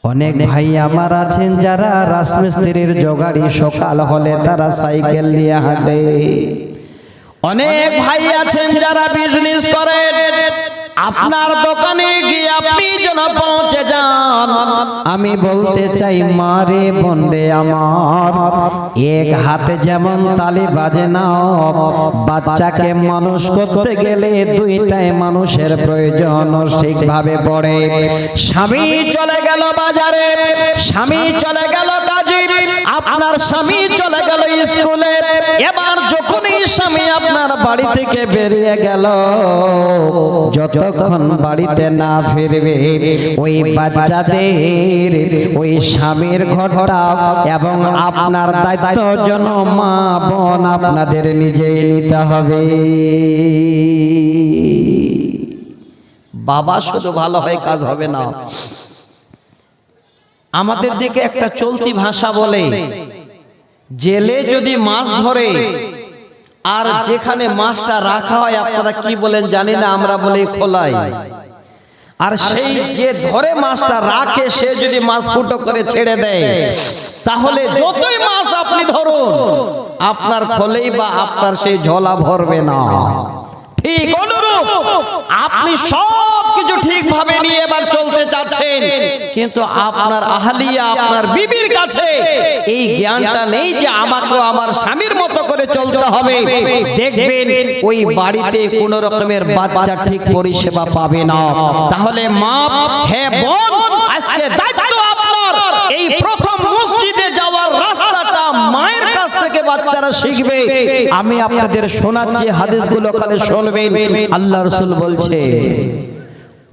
অনেক ভাই আমার আছেন যারা রাজমিস্ত্রির জোগাড়ি, সকাল হলে তারা সাইকেল নিয়ে হাঁটে। অনেক ভাই আছেন যারা বিজনেস করেন। আপনার দোকানে গিয়ে আপনি যেন পৌঁছে যান। আমি বলতে চাই মারে বন্ডে আমার, এক হাতে যেমন তালি বাজে না, বাচ্চাকে মানুষ করতে গেলে দুইটাই মানুষের প্রয়োজন ঠিকভাবে পড়ে। স্বামী চলে গেল বাজারে, স্বামী চলে গেল কাজে, আপনার স্বামী চলে গেল স্কুলে। এবার যখনই স্বামী আপনার বাড়ি থেকে বেরিয়ে গেল, যতক্ষণ বাড়িতে না ফিরবে ওই বাচ্চাদের, ওই স্বামীর ঘরটা এবং আপনার দায়িত্ব যেন মা বোন আপনাদের নিজেই নিতে হবে। বাবা শুধু ভালো হয়ে কাজ হবে না। আমাদের দিকে একটা চলতি ভাষা বলে, জেলে যদি মাছ ধরে আর যেখানে মাছটা রাখা হয়, আপনারা কি বলেন জানি না, আমরা বলি খোলাই। আর সেই যে ধরে মাছটা রাখে সে যদি মাছ ফুটো করে ছেড়ে দেয়, তাহলে যতই মাছ আপনি ধরুন আপনার খোলেই বা আপনার সেই ঝোলা ভরবে না। ঠিক অনুরূপ আপনি সব কিছু ঠিকভাবে নিয়ে এবার চলতে চাচ্ছেন, কিন্তু আপনার আহলিয়া আপনার বিবির কাছে এই জ্ঞানটা নেই যে আমাকে আমার স্বামীর মতো করে চলতে হবে। দেখবেন ওই বাড়িতে কোন রকমের বাচ্চা ঠিক পরিষেবা পাবে না। তাহলে মা, হ্যাঁ বোন, আজকে দায়িত্ব আপনার এই প্রথম মসজিদে যাওয়ার রাস্তাটা মায়ের কাছ থেকে বাচ্চারা শিখবে। আমি আপনাদের শোনাচ্ছি, হাদিসগুলো খালি শুনবেন। আল্লাহ রাসূল বলছে,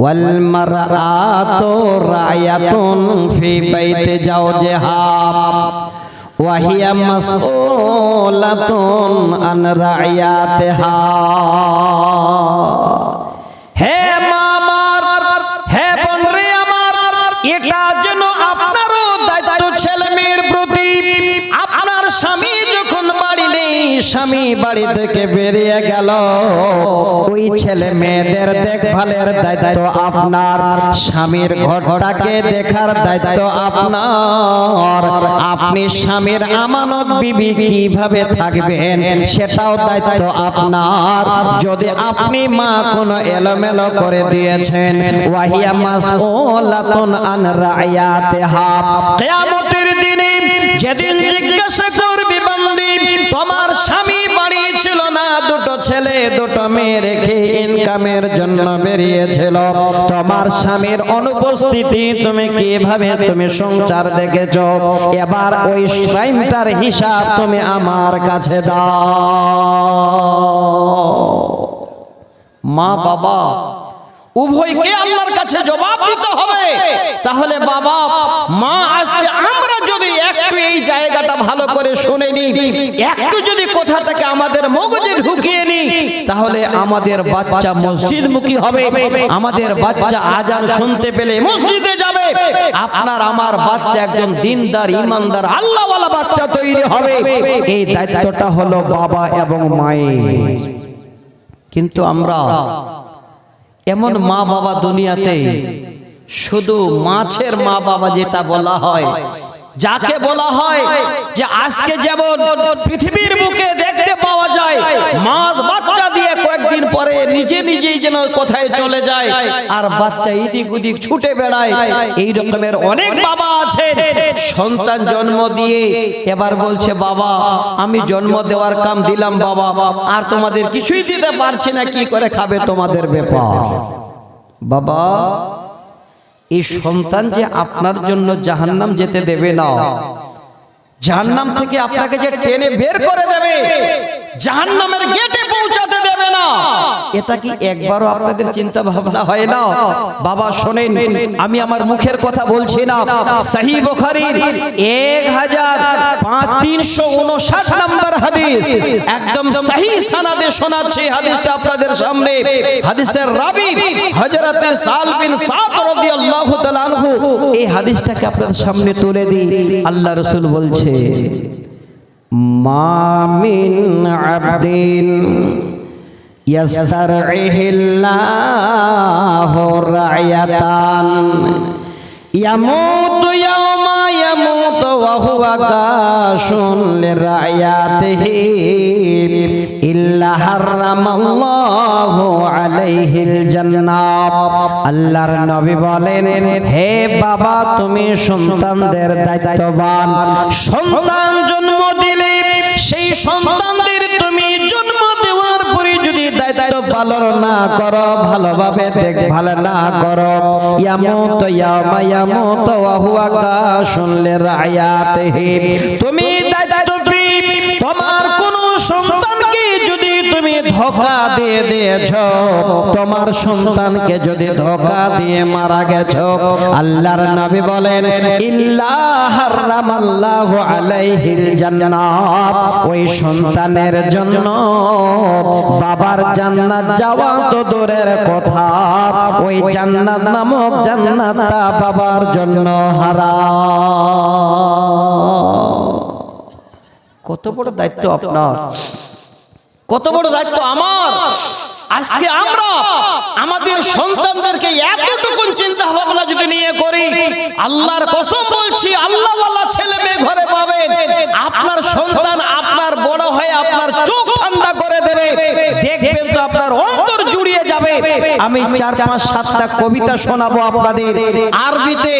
ওয়াল মারআতু রায়াতুন ফি বাইতি জাওজিহা ওয়া হিয়া মাসউলাতুন আন রায়াতিহা। হে মা আমার, হে বোন রে আমার, এটা যেন আপনারও দায়িত্ব ছেলে মেয়ের প্রতি। আপনার স্বামী যখন বাড়ি নেই, স্বামী বাড়ি থেকে বেরিয়ে গেল, ওই ছেলে মেয়েদের দেখভালের দায়িত্ব আপনার, স্বামীর ঘরটাকে দেখার দায়িত্ব আপনার। আপনি স্বামীর আমানত বিবি কিভাবে থাকবেন সেটাও দায়িত্ব আপনার। যদি আপনি মা কোনো এলোমেলো করে দিয়েছেন, ওয়াহিয়া মাসউলাতুন আন রায়াতিহা, কিয়ামতের দিনে যেদিন জিজ্ঞাসা করবে বান্দি, তোমার স্বামী বাড়ি ছিল না, দুটো ছেলে দুটো মেয়ে রেখে ইনকামের জন্য বেরিয়েছিল, তোমার স্বামীর অনুপস্থিতি তুমি কিভাবে তুমি সংসার দেখেছো, এবার ওই টাইমটার হিসাব তুমি আমার কাছে দাও। মা বাবা উভয়কে আল্লাহর কাছে জবাব দিতে হবে। তাহলে বাবা মা, আজকে আমরা যদি একটু এই জায়গাটা ভালো করে শুনে নিই, একটু যদি কোথা থেকে আমাদের মগজে ঢুকিয়ে নিই, তাহলে আমাদের বাচ্চা মসজিদমুখী হবে, আমাদের বাচ্চা আজান শুনতে পেলে মসজিদে যাবে, আপনার আমার বাচ্চা একজন দিনদার ইমানদার আল্লাহওয়ালা বাচ্চা তৈরি হবে। এই দায়িত্বটা হলো বাবা এবং মায়ের। কিন্তু আমরা এমন মা বাবা দুনিয়াতে, শুধু মাছের মা বাবা যেটা বলা হয়, যাকে বলা হয় যে আজকে যেমন পৃথিবীর বুকে দেখতে পাওয়া যায় মাছ বাচ্চা দিয়ে কয়েকদিন পরে নিজে নিজেই যেন কোথায় চলে যায় আর বাচ্চা এদিক ওদিক ছুটে বেড়ায়, এই রকমের অনেক বাবা আছেন সন্তান জন্ম দিয়ে এবার বলছে, বাবা আমি জন্ম দেওয়ার কাম দিলাম বাবা, আর তোমাদের কিছুই দিতে পারছি না, কি করে খাবে তোমাদের ব্যাপার। বাবা, এই সন্তান যে আপনার জন্য জাহান্নাম যেতে দেবে না, জাহান্নাম থেকে আপনাকে যে টেনে বের করে দেবে, জাহান্নামের গেটে পৌঁছাতে দেবে না, এটা কি একবারও আপনাদের চিন্তা ভাবনা হয় না? বাবা শোনেন, আমি আমার মুখের কথা বলছি না, সহিহ বুখারীর 1359 নম্বর হাদিস, একদম সহিহ সনদে শোনাচ্ছি হাদিসটা আপনাদের সামনে। হাদিসের রাবী হযরত সাল বিন সাদ রাদিয়াল্লাহু তাআলা আনহু, এই হাদিসটাকে আপনাদের সামনে তুলে দিই। আল্লাহ রাসূল বলছে, মা মিন আবদিন ইয়াসতারইহিল্লাহু রায়াতান ইয়ামুতু ইয়াওমা ইয়ামুতু ওয়া হুয়া কাশুন লিরায়াতিহি ইল্লা হারামাল্লাহু আলাইহিল জান্নাহ। আল্লাহর নবী বলেন, হে বাবা তুমি সন্তানদের দায়িত্ববান, সন্তান জন্ম দিলে সেই সন্তানদের তুমি জন্ম দেওয়ার পরে যদি দায়িত্ব পালন না করো, ভালোভাবে দেখভাল না করো, ইয়ামুতু ইয়াওমা ইয়ামুতু ওয়া হুয়া কাশুন লিরায়াতিহি, তুমি দায়িত্বপ্রিয় তোমার কোন সন্তানকে যদি তুমি ধোঁকা দিয়ে দিয়েছো, তোমার সন্তানকে যদি ধোঁকা দিয়ে মারা গেছো, আল্লাহর নবী বলেন ইল্লা হারামাল্লাহু আলাইহিল জান্নাহ, ওই সন্তানের জন্য বাবার জান্নাত যাওয়া তো দূরের কথা, ওই জান্নাত নামক জান্নাতটা বাবার জন্য হারাম। কত বড় দায়িত্ব আপনার, কত বড় দায়িত্ব আমার। আজকে আমরা আমাদের সন্তানদেরকে এতটুকু চিন্তা ভাবনা যদি নিয়ে করি, আল্লাহর কসম বলছি, আল্লাহওয়ালা ছেলে মেয়ে ঘরে পাবেন, আপনার সন্তান আপনার বড় হয়ে আপনার চোখ ঠান্ডা করে দেবে, দেখবেন তো আপনার অন্তর জুড়িয়ে যাবে। আমি 4, 5, 7টা কবিতা শোনাবো আপনাদের আরবিতে,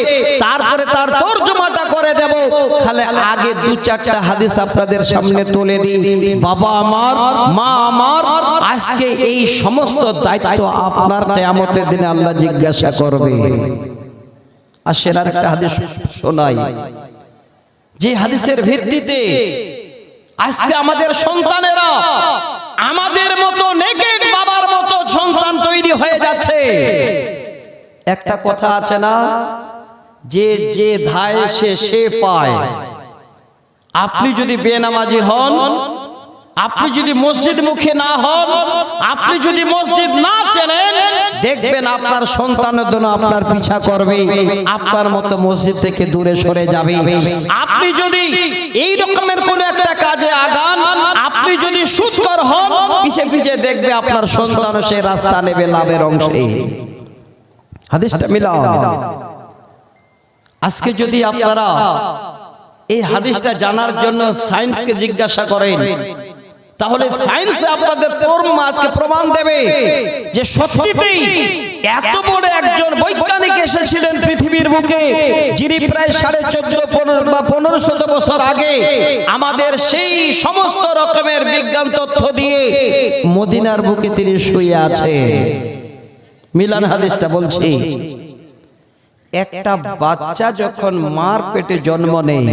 তারপরে তার তরজমাটা করে দেব। খালি আগে 2-4টা হাদিস আপনাদের সামনে তুলে দিই। বাবা আমার, মা আমার, আজকে এই সমস্ত দায়িত্ব আপনার কিয়ামতের দিনে আল্লাহ জিজ্ঞাসা করবে। আসেন আর একটা হাদিস শোনাই, যে হাদিসের ভিত্তিতে আজকে আমাদের সন্তানেরা আমাদের মতো নেকেড বাবার মতো সন্তান তৈরি হয়ে যাচ্ছে। একটা কথা আছে না, যে যে ধায় সে পায়। আপনি যদি বেনামাজি হন, আপনি যদি মসজিদ মুখে না হন, আপনি যদি মসজিদ না চেনেন, দেখবেন আপনার সন্তানের জন্য আপনার পিছা করবে, আপনার মতো মসজিদ থেকে দূরে সরে যাবে। আপনি যদি এই রকমের কোন একটা কাজে আগান, আপনি যদি সুদখোর হন, পিছে পিছে দেখবে আপনার সন্তান সে রাস্তা নেবে লাভের অংশে। হাদিসটা মিলাও। আজকে যদি আপনারা এই হাদিসটা জানার জন্য সায়েন্সকে জিজ্ঞাসা করেন, তাহলে সায়েন্স আপনাদের আজকে প্রমাণ দেবে যে সত্যিই এত বড় একজন বৈজ্ঞানিক এসেছিলেন পৃথিবীর বুকে, যিনি প্রায় 1450 বা 1500 বছর আগে আমাদের সেই সমস্ত রকমের বিজ্ঞান তথ্য দিয়ে মদিনার বুকে তিনি শুয়ে আছে। মিলান হাদিসটা বলছি, একটা বাচ্চা যখন মার পেটে জন্ম নেয়,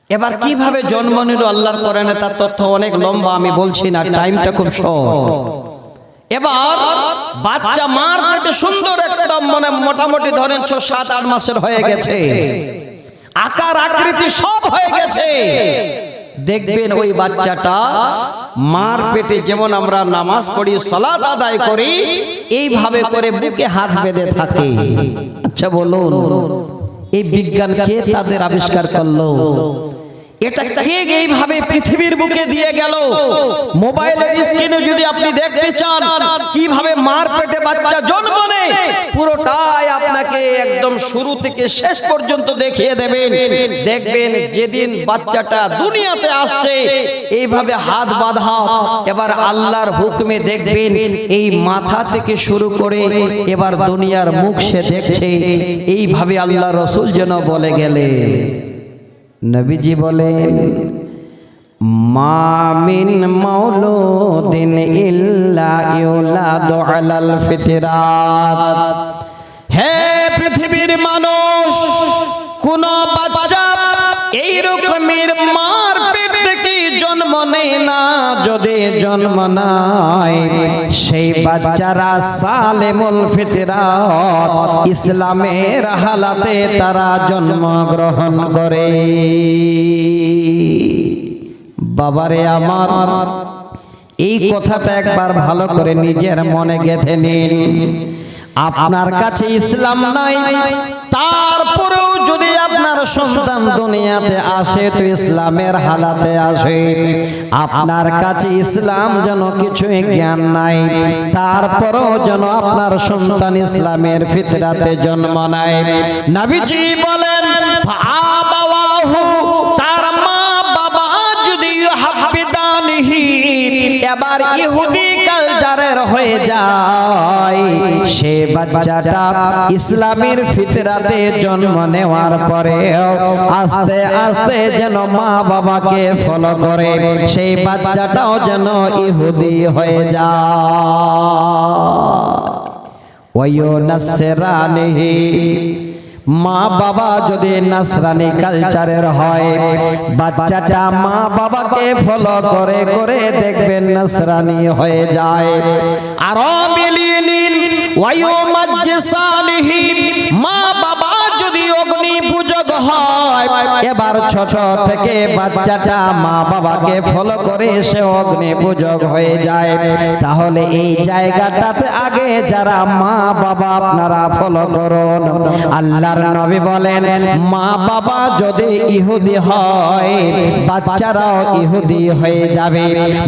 এবার কিভাবে জন্ম নিল আল্লাহর কোরআনে তার তথ্য অনেক লম্বা, আমি বলছি না, টাইমটা খুব শর্ট। এবার বাচ্চা মার পেটে সুন্দর একটা মানে মোটামুটি ধরেন 6-7-8 মাসের হয়ে গেছে, আকার আকৃতি সব হয়ে গেছে। দেখবেন ওই বাচ্চাটা মার পেটে যেমন আমরা নামাজ পড়ি, সালাত আদায় করি, এইভাবে করে বুকে হাত বেঁধে থাকে। আচ্ছা বলুন, এই বিজ্ঞান কে তাদের আবিষ্কার করলো? এটা কে এইভাবে পৃথিবীর বুকে দিয়ে গেল? মোবাইলের স্ক্রিনে যদি আপনি দেখতে চান কিভাবে মার পেটে বাচ্চা জন্ম নেয়, পুরোটাই আপনাকে একদম শুরু থেকে শেষ পর্যন্ত দেখিয়ে দেবেন। দেখবেন যেদিন বাচ্চাটা দুনিয়াতে আসছে, এইভাবে হাত বাঁধা, এবার আল্লাহর হুকমে দেখবেন এই মাথা থেকে শুরু করে এবার দুনিয়ার মুখ সে দেখছে। এইভাবে আল্লাহ রাসূল যেন বলে গেলে, নবীজি বলেন, মা মিন মাউলুদিন ইল্লা ইউলাদু আলাল ফিতরাত। হে পৃথিবীর মানুষ, কোন বাচ্চা এই রকমের মার পেট থেকে জন্ম নেয় না। যদি জন্ম নেয় সেই বাচ্চারা সালেমুল ফিতরাত, ইসলামের হালাতে তারা জন্মগ্রহণ করে। বাবারে আমার, এই কথাটা একবার ভালো করে নিজের মনে গেঁথে নিন। আপনার কাছে ইসলাম নাই, তারপরেও যদি আপনার সন্তান দুনিয়াতে আসে তো ইসলামের হালাতে আসে। আপনার কাছে ইসলাম যেন কিছুই জ্ঞান নাই, তারপরেও যেন আপনার সন্তান ইসলামের ফিতরাতে জন্ম নেয়। নবীজি বলেন, আবাওয়াহু, তার মা বাবা যদি হাবিদানিহি, এবার ইহুদি কালচারের হয়ে যায়, সে বাচ্চাটা ইসলামের ফিতরাতে জন্ম নেওয়ার পরে আস্তে আস্তে যেন মা বাবাকে ফলো করে, সেই বাচ্চাটাও যেন ইহুদি হয়ে যায়। ওয়ায়ুনাসরানিহি, মা বাবা যদি নাসরানি কালচারের হয়, বাচ্চাটা মা বাবাকে ফলো করে করে দেখবেন নাসরানি হয়ে যায়। আর মিলিনিন ওয়ায়ুমাজ্জিসানিহি, মা বাবা যদি অগ্নি পূজক হয়, এবার ছোট থেকে বাচ্চাটা মা বাবাকে ফলো করে সে অগ্নি পূজক হয়ে যায়। তাহলে এই জায়গাটাতে আগে যারা মা বাবা আপনারা ফলো করুন। আল্লাহর নবী বলেন মা বাবা যদি ইহুদি হয় বাচ্চারাও ইহুদি হয়ে যাবে,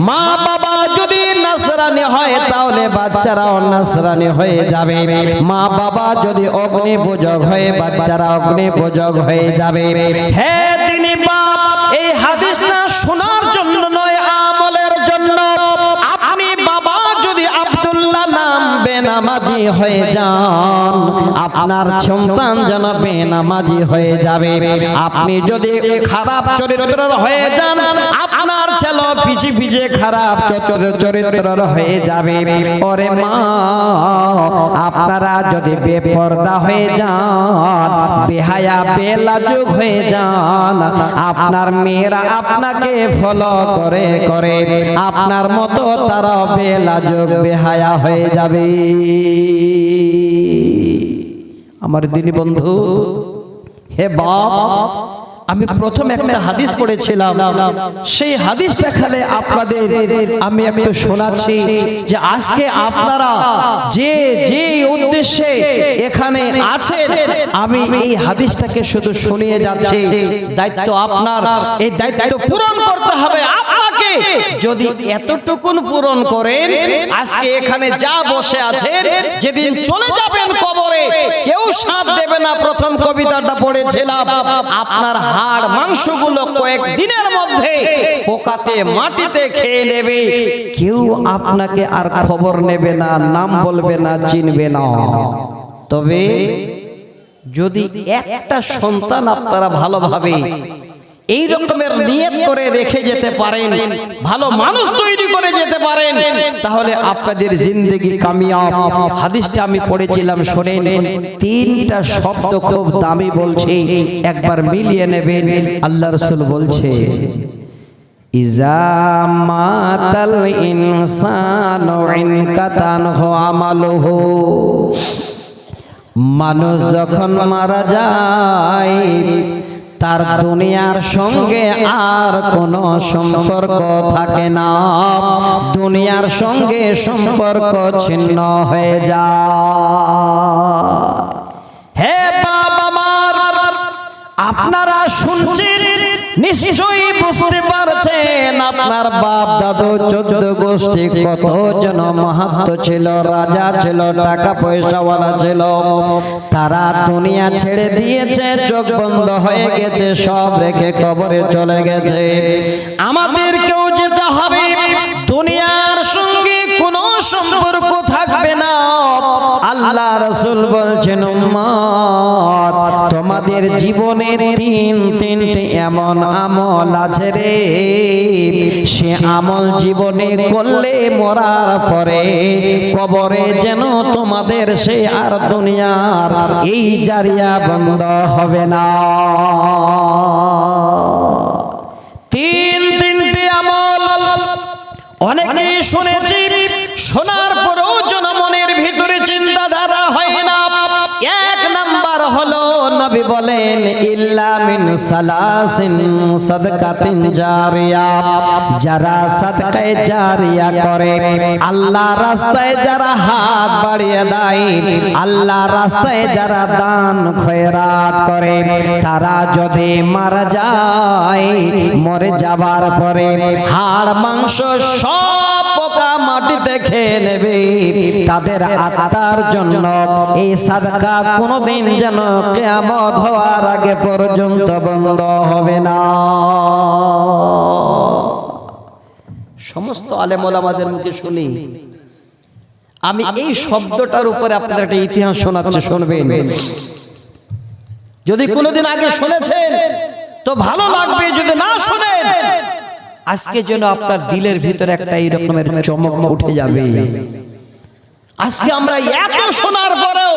মা বাবা যদি নাসরানি হয় তাহলে বাচ্চারাও নাসরানি হয়ে যাবে, মা বাবা যদি অগ্নি পূজক হয়ে বাচ্চারা অগ্নি পূজক হয়ে যাবে। হে তিনি বাপ, এই হাদিসটা শোনার জন্য নয় আমলের জন্য। আপনি বাবা যদি আব্দুল্লাহ নাম বেনামাজি হয়ে যান আপনার সন্তান যেন বেনামাজি হয়ে যাবে। আপনি যদি খারাপ চরিত্রের হয়ে যান আপনার ছেলে পিছে পিছে খারাপ চরিত্রের হয়ে যাবে। ওরে মা, আপনারা যদি বেপরদা হয়ে যান, বেহায়া বেলাজুক হয়ে যান, আপনার মেয়েরা আপনাকে ফলো করে করে আপনার মতো তারা বেলাজুক বেহায়া হয়ে যাবে। আমার দিনী বন্ধু, হে বাপ, আমি প্রথম একটা হাদিস পড়েছিলাম, সেই হাদিসটা খালে আপনাদের আমি একটু শোনাচ্ছি যে আজকে আপনারা যে যে উদ্দেশ্যে এখানে আছেন আমি এই হাদিসটাকে শুধু শুনিয়ে যাচ্ছি। দায়িত্ব আপনার, এই দায়িত্ব পূরণ করতে হবে আপনাকে। যদি এতটুকুন পূরণ করেন আজকে এখানে যা বসে আছেন যেদিন চলে যাবেন কবরে কেউ সাথ দেবে না। প্রথম কবিতাটা পড়েছিলাম, আপনার হাড় মাংসগুলো কয়েক দিনের মধ্যে পোকাতে মাটিতে খেয়ে নেবে, কেউ আপনাকে আর খবর নেবে না, নাম বলবে না, চিনবে না। তবে যদি একটা সন্তান আপনারা ভালোভাবে এই রকমের নিয়ত করে রেখে যেতে পারেন, ভালো মানুষ তৈরি করে যেতে পারেন, তাহলে আপনাদের জিন্দেগি কামিয়াব। হাদিসটা আমি পড়েছিলাম, শোনেন। তিনটা শব্দ খুব দামি বলছি, একবার মিলিয়ে নেবেন। আল্লাহ রাসূল বলছে ইজা মাতাল ইনসানু ইনকাতানহু আমালুহু, মানুষ যখন মারা যায় তার দুনিয়ার সঙ্গে আর কোনো সম্পর্ক থাকে না, দুনিয়ার সঙ্গে সম্পর্ক ছিন্ন হয়ে যায়। হে বাবা আমার, আপনারা শুনছেন নিশ্চয়ই বুঝতে পারছেন আপনার বাপ দাদু 14 গোষ্ঠী কতজন মাহাত্ম ছিল, রাজা ছিল, টাকা পয়সাওয়ালা ছিল, তারা দুনিয়া ছেড়ে দিয়েছে, চোখ বন্ধ হয়ে গেছে, সব রেখে কবরে চলে গেছে। আমাদেরকেও যেতে হবে, দুনিয়ার সঙ্গে কোনো সম্পর্ক থাকবে না। আল্লাহ রাসূল বলছেন উম্মত তোমাদের জীবনে তিনটে এমন আমল আছে রে, সে আমল জীবনে করলে মরার পরে কবরে যেন তোমাদের সে আর দুনিয়ার এই জারিয়া বন্ধ হবে না। তিনটে আমল অনেকেই শুনেছি, শোনার পরেও জনমনের ভিতরে চিন্তাধারা হয় না। এক নাম্বার হলো নবী বলেন ইল্লা মিন সালাসিন সাদকাতিন জারিয়া, যারা সাদকায়ে জারিয়া করে, আল্লাহ রাস্তায় যারা হাত বাড়িয়ে দেয়, আল্লাহ রাস্তায় যারা দান খয়রাত করে, তারা যদি মারা যায়, মরে যাবার পরে হাড় মাংস সব পোকা মাটিতে খেয়ে নেবে, তাদের আত্মার জন্য এই সাদকা কোনদিন যেন কিয়ামত হওয়ার আগে পর্যন্ত বন্ধ হবে না। সমস্ত আলেম ওলামাদের মুখে শুনি, আমি এই শব্দটার উপরে আপনাদের একটা ইতিহাস শোনাচ্ছি, শুনবেন। যদি কোনোদিন আগে শুনেছেন তো ভালো লাগবে, যদি না শুনেন আজকে যেন আপনার দিলের ভিতরে একটা এই রকমের চমক উঠে যাবে। আজকে আমরা এত শোনার পরেও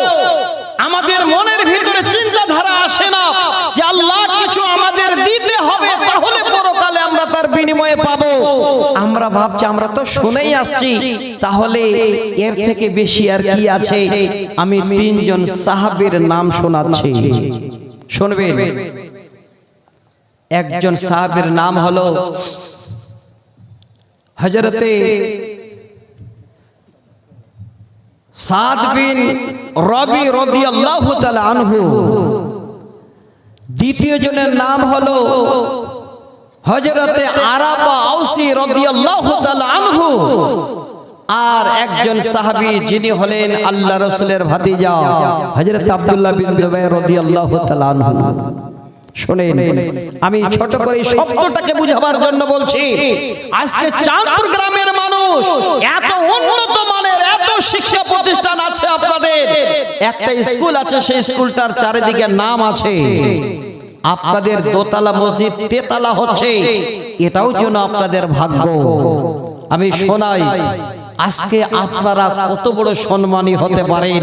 আমাদের মনের ভিতরে চিন্তাধারা আসে না যে আল্লাহ কিছু আমাদের দিতে হবে, তাহলে পরকালে আমরা তার বিনিময়ে পাবো। আমরা ভাবছি আমরা তো শুনেই আসছি, তাহলে এর থেকে বেশি আর কি আছে। আমি তিনজন সাহাবীর নাম শোনাচ্ছি, শুনবেন। একজন সাহাবীর নাম হলো হযরতে সাদ বিন রবি রাদিয়াল্লাহু তাআলা আনহু। দ্বিতীয় জনের নাম হলো হযরতে আরাবা আউসি রাদিয়াল্লাহু তাআলা আনহু। আর একজন সাহাবী যিনি হলেন আল্লাহ রাসূলের ভাতিজা হযরত আব্দুল্লাহ বিন জুবাইর রাদিয়াল্লাহু তাআলা আনহু। শুনেন, আমি ছোট করে এই শব্দটাকে বুঝাবার জন্য বলছি। আজকে চাঁদপুর গ্রামের মানুষ এত উন্নত মানের এত শিক্ষা প্রতিষ্ঠান আছে, আপনাদের একটা স্কুল আছে, সেই স্কুলটার চারিদিকে নাম আছে। আপনাদের দোতলা মসজিদ তেতলা হচ্ছে, এটাও যেন আপনাদের ভাগ্য। আমি শোনাই, আজকে আপনারা কত বড় সম্মানী হতে পারেন।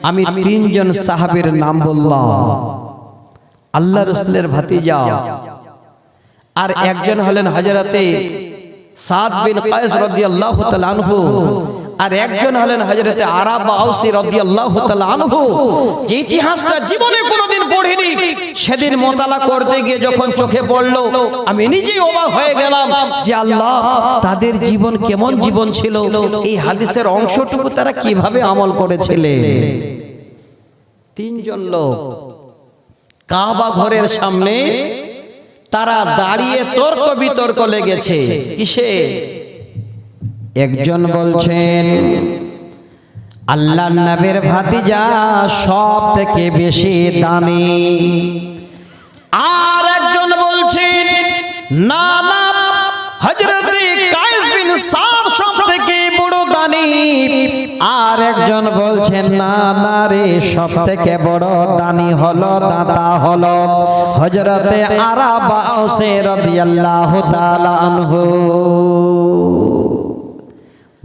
আমি তিনজন সাহাবীর নাম বললাম, আল্লাহ রাসূলের ভাতিজা, আর একজন হলেন হযরতে সাদ বিন কায়েস রাদিয়াল্লাহু তাআলা আনহু, আর একজন হলেন হযরতে আরাবা আউসি রাদিয়াল্লাহু তাআলা আনহু। যে ইতিহাসটা জীবনে কোনোদিন পড়িনি, সেদিন মোতালা করতে গিয়ে যখন চোখে পড়লো, আমি নিজেই অবাক হয়ে গেলাম যে আল্লাহ, তাদের জীবন কেমন জীবন ছিল, এই হাদিসের অংশটুকু তারা কিভাবে আমল করেছিলেন। তিনজন লোক কাবা ঘরের সামনে তারা দাঁড়িয়ে তর্ক বিতর্ক লেগেছে। কিসে? একজন বলছেন আল্লাহর নবীর ভাতিজা সব থেকে বেশি দামি, আর একজন বলছেন না না, হযরতে কায়েস বিন সাদ সব থেকে বড় দানি, আর একজন বলছেন না না রে, সব থেকে বড় দানি হলো দাতা হলো হযরতে আরাবা আউসি রাদিয়াল্লাহু তাআলা আনহু।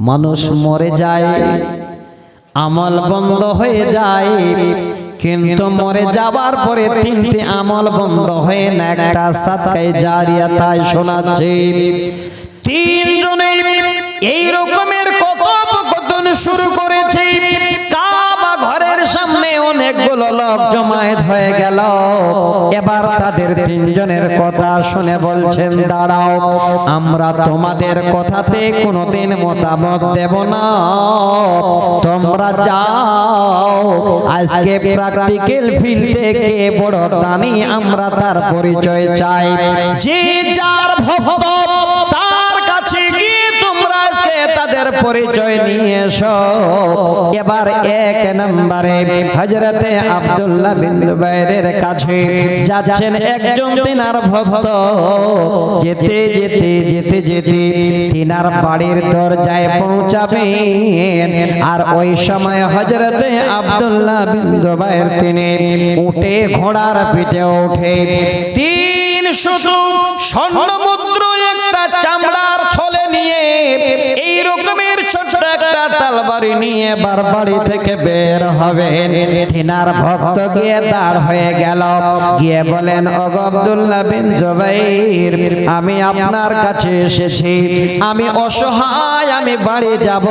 মানুষ মরে যায়, আমল বন্ধ হয়ে যায়, কিন্তু মরে যাবার পরে তিনটি আমল বন্ধ হয়ে না, একটা সাদকায়ে জারিয়া। তাই শোনাচ্ছে, তিনজনে এই রকমের কথোপকথন শুরু করেছে। কাবা ঘরের সামনে অনেকগুলো লোক জমায়েত হয়ে গেল। এবার তাদের তিনজনের কথা শুনে বলছেন, দাঁড়াও, আমরা তোমাদের কথাতে কোনোদিন মতামত দেব না, তোমরা যাও, আজকে প্র্যাকটিক্যাল ফিল্ডে কে বড় দানি আমরা তার পরিচয় চাই। যে যার ভক্ত তার কাছে গিয়ে তোমরা আজকে তাদের পরিচয় নিয়ে এসো। এবার এক নম্বরে হযরতে আব্দুল্লাহ বিন জুবাইরের কাছে যাচ্ছেন একজন তিনার ভক্ত। যেতে যেতে যেতে যেতে তিনার বাড়ির দরজায় পৌঁছাবেন, আর ওই সময় হযরতে আব্দুল্লাহ বিন জুবাইর তিনি উঠে ঘোড়ার পিঠে ওঠে 300 স্বর্ণমুদ্রা একটা চামড়ার থলে নিয়ে এই রকমের ছোট একটা তরবারি নিয়ে বাড়ি থেকে বের হবেন। তিনার ভক্ত গিয়ে দাঁড় হয়ে গেল, গিয়ে বলেন, ওগো আব্দুল্লাহ বিন জুবাইর, আমি আপনার কাছে এসেছি, আমি অসহায়, আমি বাড়ি যাব।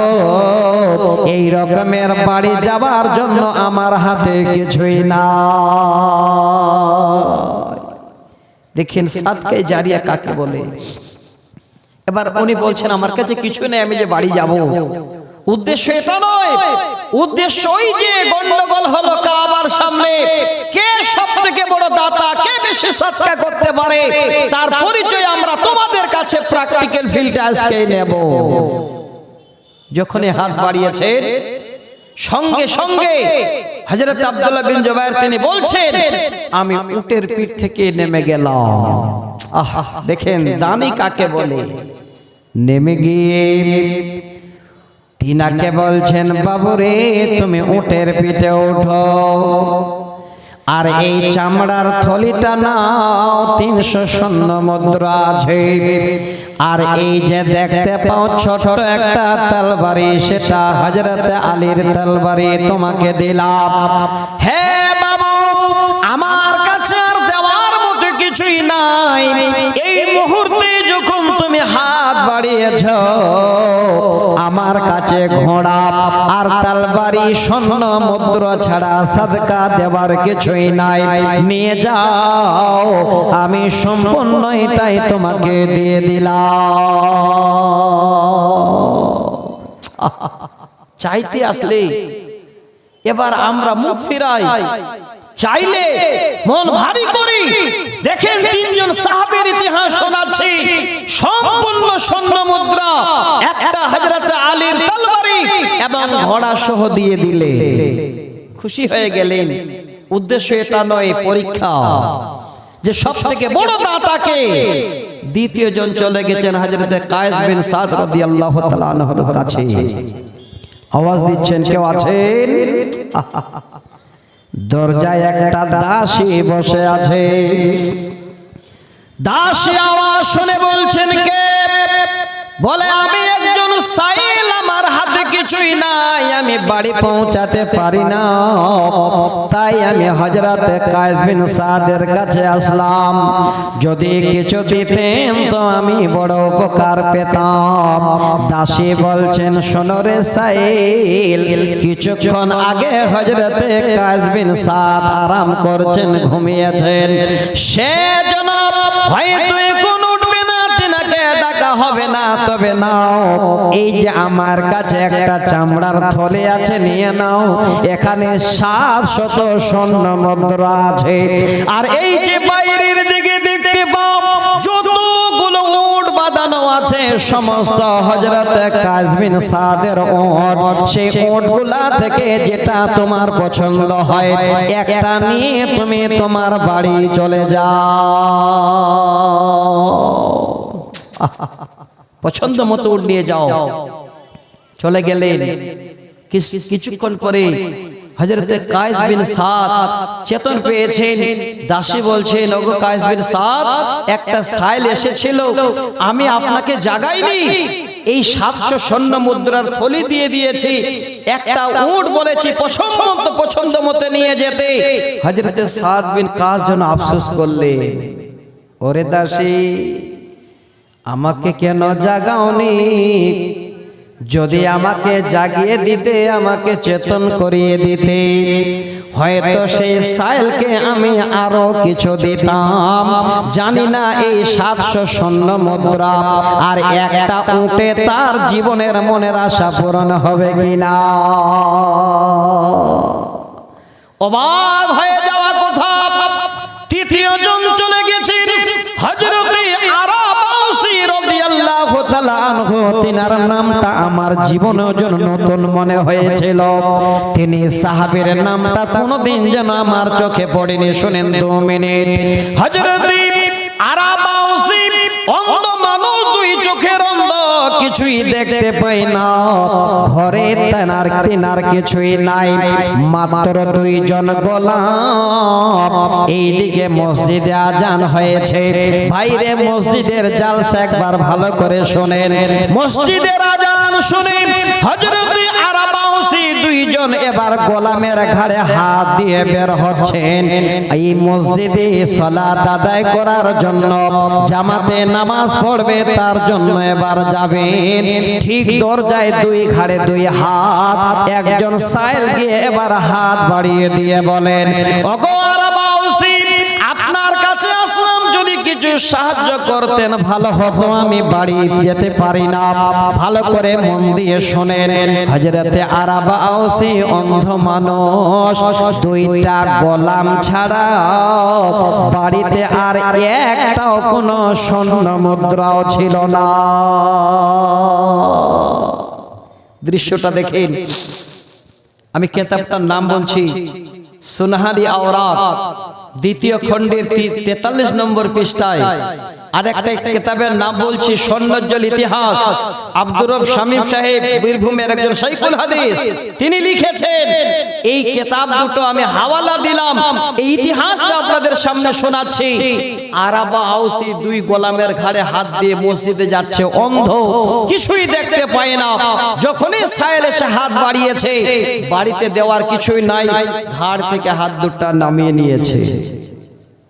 এই রকমের বাড়ি যাবার জন্য আমার হাতে কিছুই না। দেখেন সাদকায়ে জারিয়া কাকে বলে। এবার উনি বলছেন, আমার কাছে কিছু নেই, আমি যে বাড়ি যাব। উদ্দেশ্য এটা নয়, উদ্দেশ্য ওই যে গন্ডগোল হলো কাবার সামনে, কে সবথেকে বড় দাতা, কে বেশি সাদকা করতে পারে, তার পরিচয় আমরা তোমাদের কাছে প্র্যাকটিক্যাল ফিল্ডে আজকে নেব। যখনই হাত বাড়িয়েছেন, সঙ্গে সঙ্গে হযরত আব্দুল্লাহ বিন জুবাইর তিনি বলছেন, আমি উটের পিঠ থেকে নেমে গেলাম। আহা, দেখেন দানি কাকে বলে। নেমে গিয়ে তিনাকে বলছেন, বাবুরে, তুমি উটের পিঠে ওঠো, আর এই চামড়ার থলিটা নাও, 300 স্বর্ণ মুদ্রা আছে, আর এই যে দেখতে পাও ছোট একটা তরবারি, সেটা হযরত আলীর তরবারি, তোমাকে দিলাম। হে বাবু, আমার কাছে আর দেওয়ার মতো কিছুই নাই। এই মুহূর্তে যখন তুমি হাত বাড়িয়েছো, আমার কাছে ঘোড়া আর তলবারি স্বর্ণ মুদ্রা ছাড়া সাদকা দেবার কিছুই নাই, নিয়ে যাও, আমি সম্পূর্ণ এটাই তোমাকে দিয়ে দিলাম। চাইতে আসলে এবার আমরা মুখ ফিরাই, চাইলে মন ভারী করি। দেখেন তিনজন সাহাবীর ইতিহাস শোনাচ্ছি, সম্পূর্ণ স্বর্ণ মুদ্রা, একটা হযরত আলীর তলবারি এবং ঘোড়া সহ দিয়ে দিলে খুশি হয়ে গেলেন। উদ্দেশ্য এটা নয়, পরীক্ষা যে সব থেকে বড় দাতাকে। দ্বিতীয় জন চলে গেছেন হযরত কায়েস বিন সাদ রাদিয়াল্লাহু তাআলা আনহুর কাছে। আওয়াজ দিচ্ছেন, কেউ আছেন? দরজায় একটা দাসী বসে আছে। দাসী আওয়াজ শুনে বলছেন, কে? বলে, আমি একজন সাইল, আমার হাতে কিছুই নাই, আমি বাড়ি পৌঁছাতে পারি না, তাই আমি হযরত কায়েস বিন সাদের কাছে আসলাম। যদি কিছু দিতেন তো আমি বড় উপকার পেতাম। দাসী বলছেন, শোনো রে সাইল, কিছুক্ষণ আগে হযরত কায়েস বিন সাদ আরাম করছেন, ঘুমিয়েছেন। সে জনাব হয়তো এখন উঠবে না, তিনাকে ডাকা হবে না, তবে নাও, এই যে আমার কাছে একটা চামড়ার থলে আছে, নিয়ে নাও, এখানে 700 স্বর্ণ মুদ্রা আছে। আর এই যে বাইরের দিকে দেখতে পাও যতগুলো উট বাঁধানো আছে, সমস্ত হযরত কায়েস বিন সাদের উট। সেই উটগুলা থেকে যেটা তোমার পছন্দ হয় একটা নিয়ে তুমি তোমার বাড়ি চলে যাও। পছন্দ মতো উট নিয়ে যাও। চলে গেলেন। কিছুক্ষণ পরে হযরত কায়েস বিন সাদ চেতন পেয়েছেন। দাসী বলছেন, ওগো কায়েস বিন সাদ, একটা সাইল এসেছিল, আমি আপনাকে জাগাইনি, এই 700 স্বর্ণ মুদ্রার থলি দিয়ে দিয়েছি, একটা উট বলেছি পছন্দ মতো নিয়ে যেতে। হযরত সাদ বিন কায়েস যেন আফসোস করলেন, ওরে দাসী, আমাকে কেন জাগাওনি? যদি আমাকে জাগিয়ে দিতে, আমাকে চেতন করিয়ে দিতে, হয়তো সেই সাইলকে আমি আরো কিছু দিতাম। জানি না এই 700 স্বর্ণ মুদ্রা আর একটা উটে তার জীবনের মনের আশা পূরণ হবে কিনা। অবাক হয়ে যাওয়া কথা। তৃতীয় জন চলে গেছে, হযরত আরাবাউসি রাদিয়াল্লাহু তাআলা আনহু। তিনার নামটা আমার জীবনের জন্য নতুন মনে হয়েছিল। তিনি সাহাবীর নামটা কোনোদিন যেন আমার চোখে পড়েনি। শুনেন 2 মিনিট। হযরত আরাবাউসি অন্ধ মানুষ, 2 চোখের অন্ধ, কিছুই দেখতে পাই না। ঘরে তেনার কিছুই নাই, মাত্র 2 জন গোলাম। এইদিকে মসজিদে আজান হয়েছে। ভাইরে, মসজিদের জালসা একবার ভালো করে শোনেন। মসজিদের আজান শুনে হযরত আরাবাউসি 2 জন এবার গোলামের ঘাড়ে হাত দিয়ে বের হচ্ছেন। এই মসজিদে সালাত আদায় করার জন্য, জামাতে নামাজ পড়বে তার জন্য এবার যাবেন। ঠিক দরজায় 2 ঘাড়ে 2 হাত। একজন সাইল গিয়ে এবার হাত বাড়িয়ে দিয়ে বলেন, ওগো আরাবাউসি, আপনার কাছে আসলাম, যদি কিছু সাহায্য করতেন ভালো হতো, আমি বাড়ি যেতে পারি না। ভালো করে মন দিয়ে শোনেন। হযরতে আরাবাউসি অন্ধ মানুষ, 2টা গোলাম ছাড়া বাড়িতে আর একটাও কোনো স্বর্ণ মুদ্রাও ছিল না। দৃশ্যটা দেখেন। আমি কিতাবটার নাম বলছি সুনহারি আওরাত, 2য় খণ্ডের 43 নম্বর পৃষ্ঠায়। আর একটা কিতাবের নাম বলছি স্বর্ণোজ্জ্বল ইতিহাস। আব্দুর রব শামীম সাহেব বীরভূমের একজন শাইখুল হাদিস, তিনি লিখেছেন। এই কিতাব দুটো আমি হাওয়ালা দিলাম, এই ইতিহাসটা আপনাদের সামনে শোনাচ্ছি। আরাবাউসি 2 গোলামের ঘাড়ে হাত দিয়ে মসজিদে যাচ্ছে, অন্ধ, কিছুই দেখতে পায় না। যখনই সাইল এসে হাত বাড়িয়েছে, বাড়িতে দেওয়ার কিছুই নাই, ঘাড় থেকে হাত দুটো নামিয়ে নিয়েছে।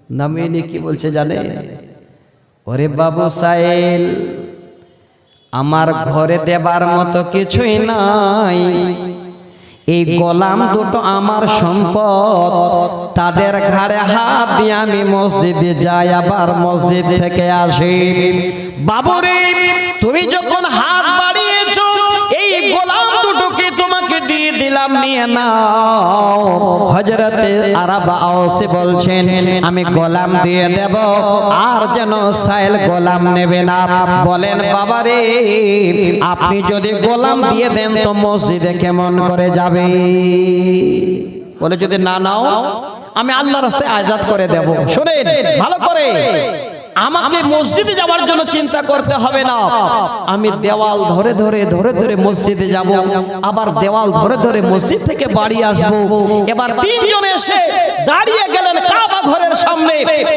নামিয়ে নিয়ে কি বলছে জানেন? ওরে বাবু সাইল, আমার ঘরে দেবার মতো কিছুই নাই, এই গোলাম দুটো আমার সম্পদ, তাদের ঘাড়ে হাত দিয়ে আমি মসজিদে যাই, আবার মসজিদ থেকে আসি। বাবুরে, তুমি যখন হাত বাড়িয়েছো, এই গোলাম দুটোকে তোমাকে দিয়ে দিলাম, নিয়ে নাও। হযরতে আরাবা আওসি বলছেন, আমি গোলাম দিয়ে দেব, আর যেন সাইল গোলাম নেবে না। বলেন বাবারে, আপনি যদি গোলাম দিয়ে দেন তো মসজিদে কেমন করে যাবে? বলে যদি না নাও, আমি আল্লাহর রাস্তায় আজাদ করে দেব। শোনেন ভালো করে, আমাকে মসজিদে যাওয়ার জন্য চিন্তা করতে হবে না। আমি দেওয়াল ধরে ধরে ধরে ধরে মসজিদে যাব, আবার দেওয়াল ধরে ধরে মসজিদ থেকে বাড়ি আসবো। এবার তিনজন এসে দাঁড়িয়ে গেলেন কাবা ঘরের সামনে,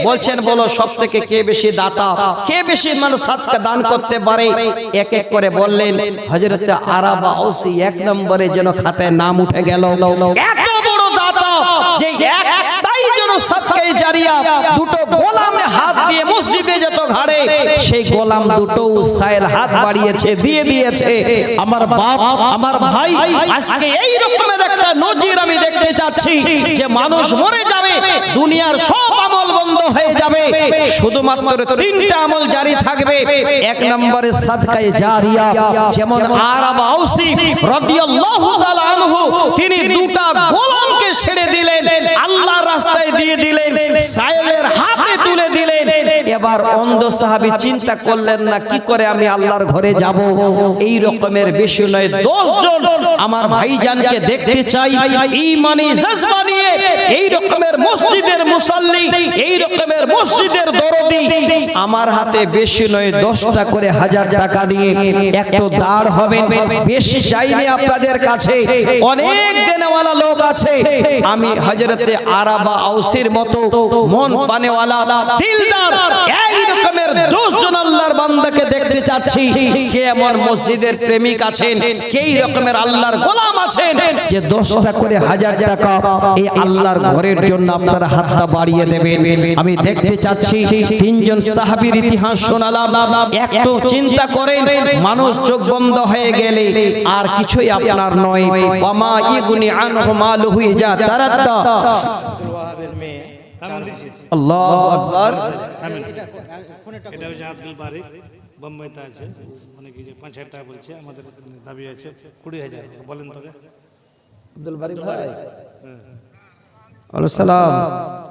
বলছেন বলো সব থেকে কে বেশি দাতা, কে বেশি মানুষ সাদকা দান করতে পারে? এক এক করে বললেন। হযরতে আরাবা আওসি এক নম্বরে যেন খাতায় নাম উঠে গেল। এত বড় দাতা যে একটাই যেন সাদকায়ে জারিয়া দুটো গোলামে হাত দিয়ে মসজিদে যেত ঘাড়ে, সেই গোলাম দুটো সাইল হাত বাড়িয়েছে, দিয়ে দিয়েছে। আমার বাপ, আমার ভাই, আজকে এই রকমের একটা নজির আমি দেখতে চাচ্ছি যে মানুষ মরে যাবে, দুনিয়ার সব আমল বন্ধ হয়ে যাবে, শুধুমাত্র তিনটা আমল জারি থাকবে। এক নম্বরে সাদকায়ে জারিয়া, যেমন আরাবা আওসি রাদিয়াল্লাহু তাআলা আনহু তিনি দুটো গোলামকে ছেড়ে দিলেন, আল্লাহর রাস্তায় দিয়ে দিলেন, সাইলের হাতে তুলে দিলেন। এবার অন্ধ সাহাবী চিন্তা করলেন না কি করে আমি আল্লাহর ঘরে যাব। এই রকমের বেশি নয় 10 জন আমার ভাইজানকে দেখতে চাই, ঈমানি জজবা নিয়ে এই রকমের মসজিদের মুসাল্লি, এই রকমের মসজিদের দরদি। আমার হাতে বেশি নয় 10টা করে 1000 টাকা নিয়ে একটু দাঁড় হবেন। বেশি চাইনি আপনাদের কাছে, অনেক দেনেওয়ালা লোক আছে। আমি হযরতে আরাবা আওসির মতো মন পানেওয়ালা দিলদার এই রকমের 10 জন আল্লাহর বান্দাকে দেখতে চাচ্ছি। কে এমন মসজিদের প্রেমিক আছেন, কে এই রকমের আল্লাহর গোলাম আছেন যে 10টা করে 1000 টাকা এই আল্লাহর ঘরের জন্য আপনারা হাতটা বাড়িয়ে দেবেন? আমি দেখতে চাচ্ছি। তিনজন সাহাবীর ইতিহাস শোনালাম, একটু চিন্তা করেন, মানুষ চোখ বন্ধ হয়ে গেলে আর কিছুই আপনার নয়। ওয়ামা ইগুনি আনহু মালুহু ইজা তারাদ্দা। আল্লাহু আকবার। এটা হচ্ছে আব্দুল বারিক, বোম্বাইতে আছে, অনেকে যে 5000 টাকা বলছে, আমাদের দাবি আছে 20000। বলেন তোকে আব্দুল বারিক ভাই, ওয়ালাইকুম সালাম।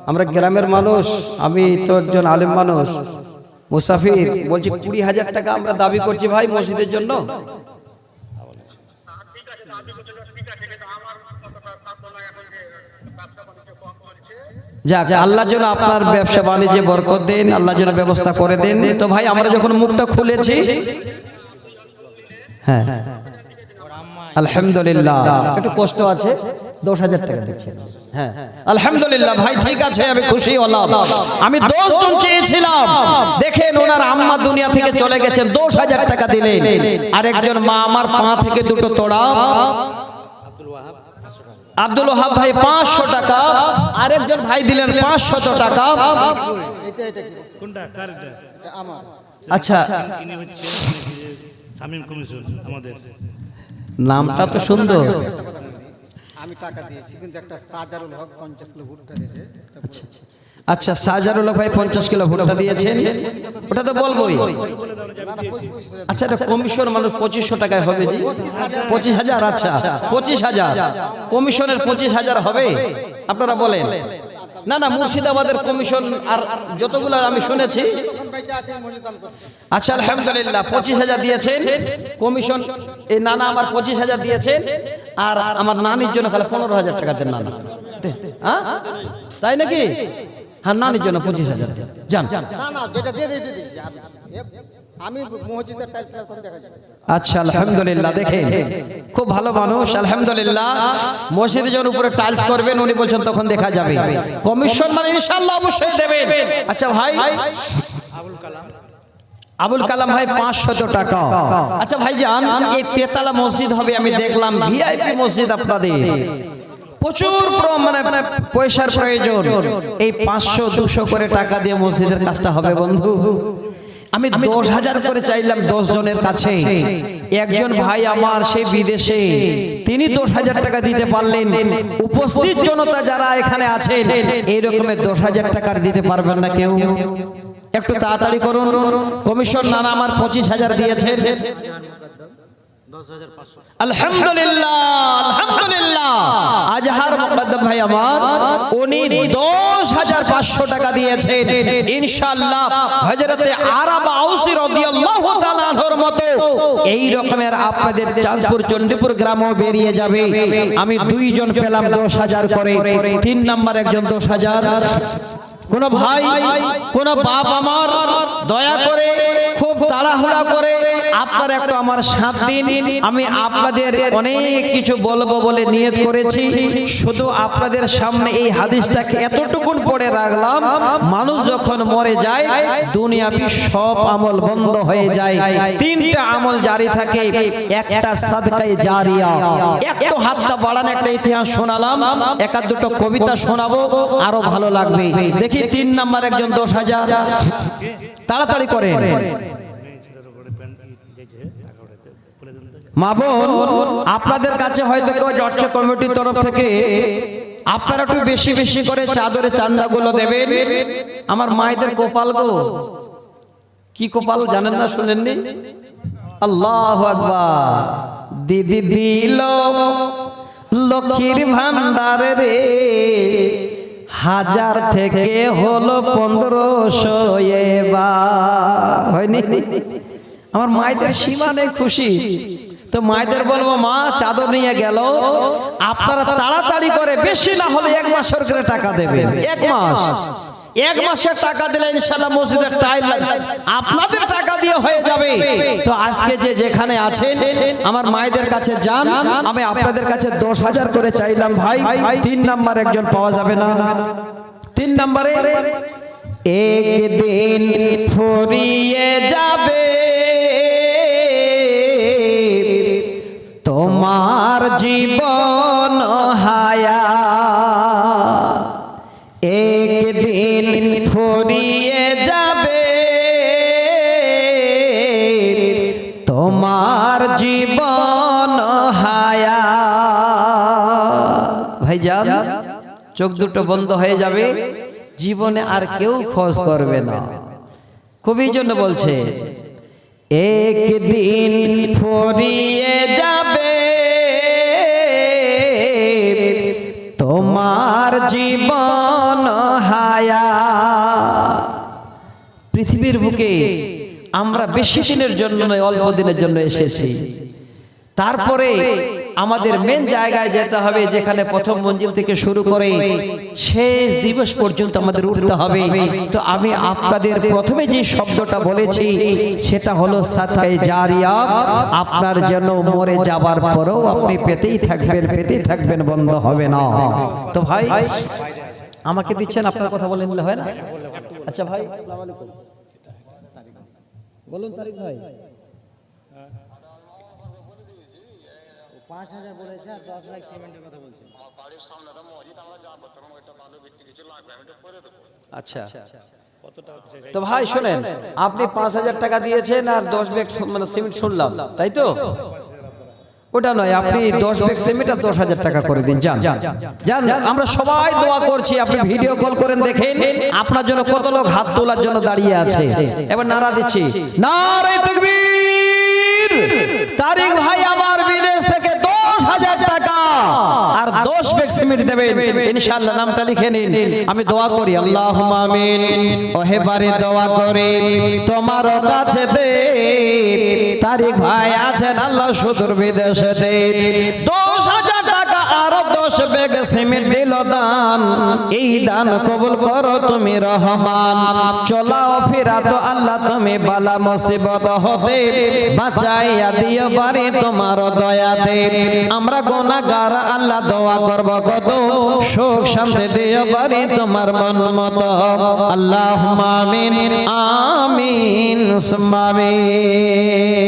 আমরা গ্রামের মানুষ, আমি তো একজন আলেম মানুষ, মুসাফির। বলছি 20000 টাকা আমরা দাবি করছি ভাই মসজিদের জন্য। যাক, আল্লাহ যেন আপনার ব্যবসা বাণিজ্যে বরকত দেন, আল্লাহ যেন ব্যবস্থা করে দেন। তো ভাই আমরা যখন মুখটা খুলেছি, হ্যাঁ আলহামদুলিল্লাহ, একটু কষ্ট আছে, 10000 টাকা দিচ্ছেন। হ্যাঁ আলহামদুলিল্লাহ ভাই, ঠিক আছে, আমি খুশি হলাম। আমি 10 জন চেয়েছিলাম, দেখেন ওনার আম্মা দুনিয়া থেকে চলে গেছেন, 10000 টাকা দিলেন। আরেকজন মা আমার পা থেকে দুটো তোড়া, আব্দুল ওয়াহাব ভাই 500 টাকা, আরেকজন ভাই দিলেন 500 টাকা। কোনটা কার? এটা আমার। আচ্ছা, ইনি হচ্ছে শামীম কমিশন আমাদের। নামটা তো সুন্দর। আমি টাকা দিয়েছি, কিন্তু একটা সাজারুল হক 50 কিলো ভুট্টা দিয়েছে। আচ্ছা, সাজারুল ভাই 50 কিলো ভুট্টা দিয়েছেন, ওটা তো বলবোই। আচ্ছা, এটা কমিশন মানে 2500 টাকায় হবে জি? 25000। আচ্ছা 25000 কমিশনের 25000 হবে? আপনারা বলেন। না না, মুর্শিদাবাদের কমিশন আর যতগুলো আমি শুনেছি। আচ্ছা আলহামদুলিল্লাহ, 25000 দিয়েছেন কমিশন। এই নানা আমার 25000 দিয়েছেন, আর আমার নানির জন্য খালি 15000 টাকা দেন। নানা, হ্যাঁ তাই নাকি? হ্যাঁ, নানির জন্য 25000 দেন। যান। না না, যেটা দিয়ে দিয়েছি আমি মসজিদের টাইলস এখন দেখা যায়। আচ্ছা আলহামদুলিল্লাহ, দেখেন খুব ভালো মানুষ। আলহামদুলিল্লাহ, মসজিদে যখন উপরে টাইলস করবেন উনি বলছেন তখন দেখা যাবে। কমিশন মানে ইনশাআল্লাহ অবশ্যই দেবেন। আচ্ছা ভাই আবুল কালাম ভাই 500 টাকা। আচ্ছা ভাই জান, এই তেতালা মসজিদ হবে, আমি দেখলাম ভিআইপি মসজিদ আপনাদের, প্রচুর মানে পয়সার প্রয়োজন। এই 500-200 করে টাকা দিয়ে মসজিদের কাজটা হবে বন্ধু। আমি 10,000 করে চাইলাম 10 জনের কাছে। একজন ভাই আমার সেই বিদেশে, তিনি 10,000 টাকা দিতে পারলেন। উপস্থিত জনতা যারা এখানে আছেন এই রকমের 10,000 টাকা দিতে পারবেন না কেউ? একটু তাড়াতাড়ি করুন। কমিশন নানা আমার 25,000 দিয়েছে। আলহামদুলিল্লাহ, আলহামদুলিল্লাহ। আজহার মুকদ্দম ভাই আমার, উনি 10,500 টাকা দিয়েছেন। ইনশাআল্লাহ হযরতে আরাবা আউসী রাদিয়াল্লাহু তাআলা আনহুর মতো এই রকমের আপনাদের চাঁদপুর চণ্ডীপুর গ্রামও বেরিয়ে যাবে। আমি 2 জন পেলাম 10,000 করে। 3 নাম্বার একজন 10,000। কোন ভাই, কোন বাপ আমার দয়া করে খুব তাড়াহুড়া করে আপনারা একটু আমার সাথ দিন। আমি আপনাদের অনেক কিছু বলবো বলে নিয়ত করেছি। শুধু আপনাদের সামনে এই হাদিসটাকে এতটুকুন পড়ে রাখলাম, মানুষ যখন মরে যায় দুনিয়াবি সব আমল বন্ধ হয়ে যায়। 3টা আমল জারি থাকে। একটা সাদকায়ে জারিয়া। একটু হাতটা বাড়ান, একটা ইতিহাস শোনালাম, একা দুটো কবিতা শোনাবো, আরো ভালো লাগবে। দেখি 3 নাম্বার একজন 10,000। তাড়াতাড়ি করেন মা বোন। আপনাদের কাছে হয়তো কেউ জর্জ কমিটির তরফ থেকে আপনারা একটু বেশি বেশি করে চাদরে চাঁদাগুলো দেবেন। আমার মায়েদের কপাল গো, কি কপাল জানেন না, শুনেননি? আল্লাহু আকবার। দিদি দিল লক্ষ্মীর ভান্ডার রে, 1000 থেকে হলো 1500 এবার। হয়নি? আমার মায়েদের সীমানে খুশি। তো মায়েদের বলবো, মা চাদর নিয়ে গেল, আপনারা তাড়াতাড়ি করে, বেশি না হলে 1 মাসের করে টাকা দেবেন। 1 মাস, 1 মাসের টাকা দিলে ইনশাআল্লাহ মসজিদের টাইল আপনাদের টাকা দিয়ে হয়ে যাবে। তো আজকে যে যেখানে আছেন আমার মায়েদের কাছে যান। আমি আপনাদের কাছে 10,000 করে চাইলাম ভাই। 3 নাম্বার একজন পাওয়া যাবে না? 3 নম্বরে একদিন ফুরিয়ে যাবে তোমার জীবন হায়া, একদিন ফুরিয়ে যাবে তোমার জীবন হায়া। ভাইজান, চোখ দুটো বন্ধ হয়ে যাবে, জীবনে আর কেউ খোঁজ করবে না। কবির জন্য বলছে, একদিন ফুরিয়ে যাবে তোমার জীবন হায়া। পৃথিবীর বুকে আমরা বেশি দিনের জন্য নয়, অল্প দিনের জন্য এসেছি। তারপরে আমাদের মেন জায়গায় যেতে হবে, যেখানে প্রথম মঞ্জিল থেকে শুরু করে শেষ দিবস পর্যন্ত আমাদের উঠতে হবে। তো আমি আপনাদের প্রথমে যে শব্দটা বলেছি সেটা হলো সাদকায়ে জারিয়া। আপনার জন্য মরে যাবার পরেও আপনি পেতেই থাকবেন, বন্ধ হবে না। তো ভাই আমাকে দিচ্ছেন, আপনার কথা বলে নিলে হয় না? আচ্ছা ভাই, আসসালামু আলাইকুম। বলুন তারিক ভাই। 5,000 বলেছে আর 10 লাখ সিমেন্টের কথা বলছে। আচ্ছা, তো ভাই শুনেন, আপনি 5,000 টাকা দিয়েছেন আর 10 ব্যাগ মানে সিমেন্ট শুনলাম, তাই তো? ওটা নয়, আপনি 10 ব্যাগ সিমেন্ট আর 10,000 টাকা করে দিন। যান যান, আমরা সবাই দোয়া করছি। আপনি ভিডিও কল করেন, দেখেন আপনার জন্য কত লোক হাত তোলার জন্য দাঁড়িয়ে আছে। এবার নারা দিচ্ছি, নারে তাকবীর। তারিক ভাই আমার বিদেশ থেকে 10,000 টাকা আর 10 ব্যাগ সিমেন্ট দেবেন ইনশাআল্লাহ। নামটা লিখে নিন, আমি দোয়া করি। আল্লাহুম্মা আমিন। ওহে বারে দোয়া করে তোমার কাছে দে, তারিক ভাই আছেন আল্লাহ সুদূর বিদেশে দে। 10,000 টাকা আর 10 ব্যাগ সিমেন্ট দিল দান, এই দান কবুল করো তুমি রহমান। চলাও ফেরা তো আল্লাহ তুমি বালা মুসিবত হতে বাঁচাইয়া দিও বারে তোমার দয়া দে। আমরা গুনাহগার আল্লাহ দোয়া করব কত, সুখ শান্তি দিও বারে তোমার মন মতো। আল্লাহুম্মা আমিন আমিন সুম্মা আমিন।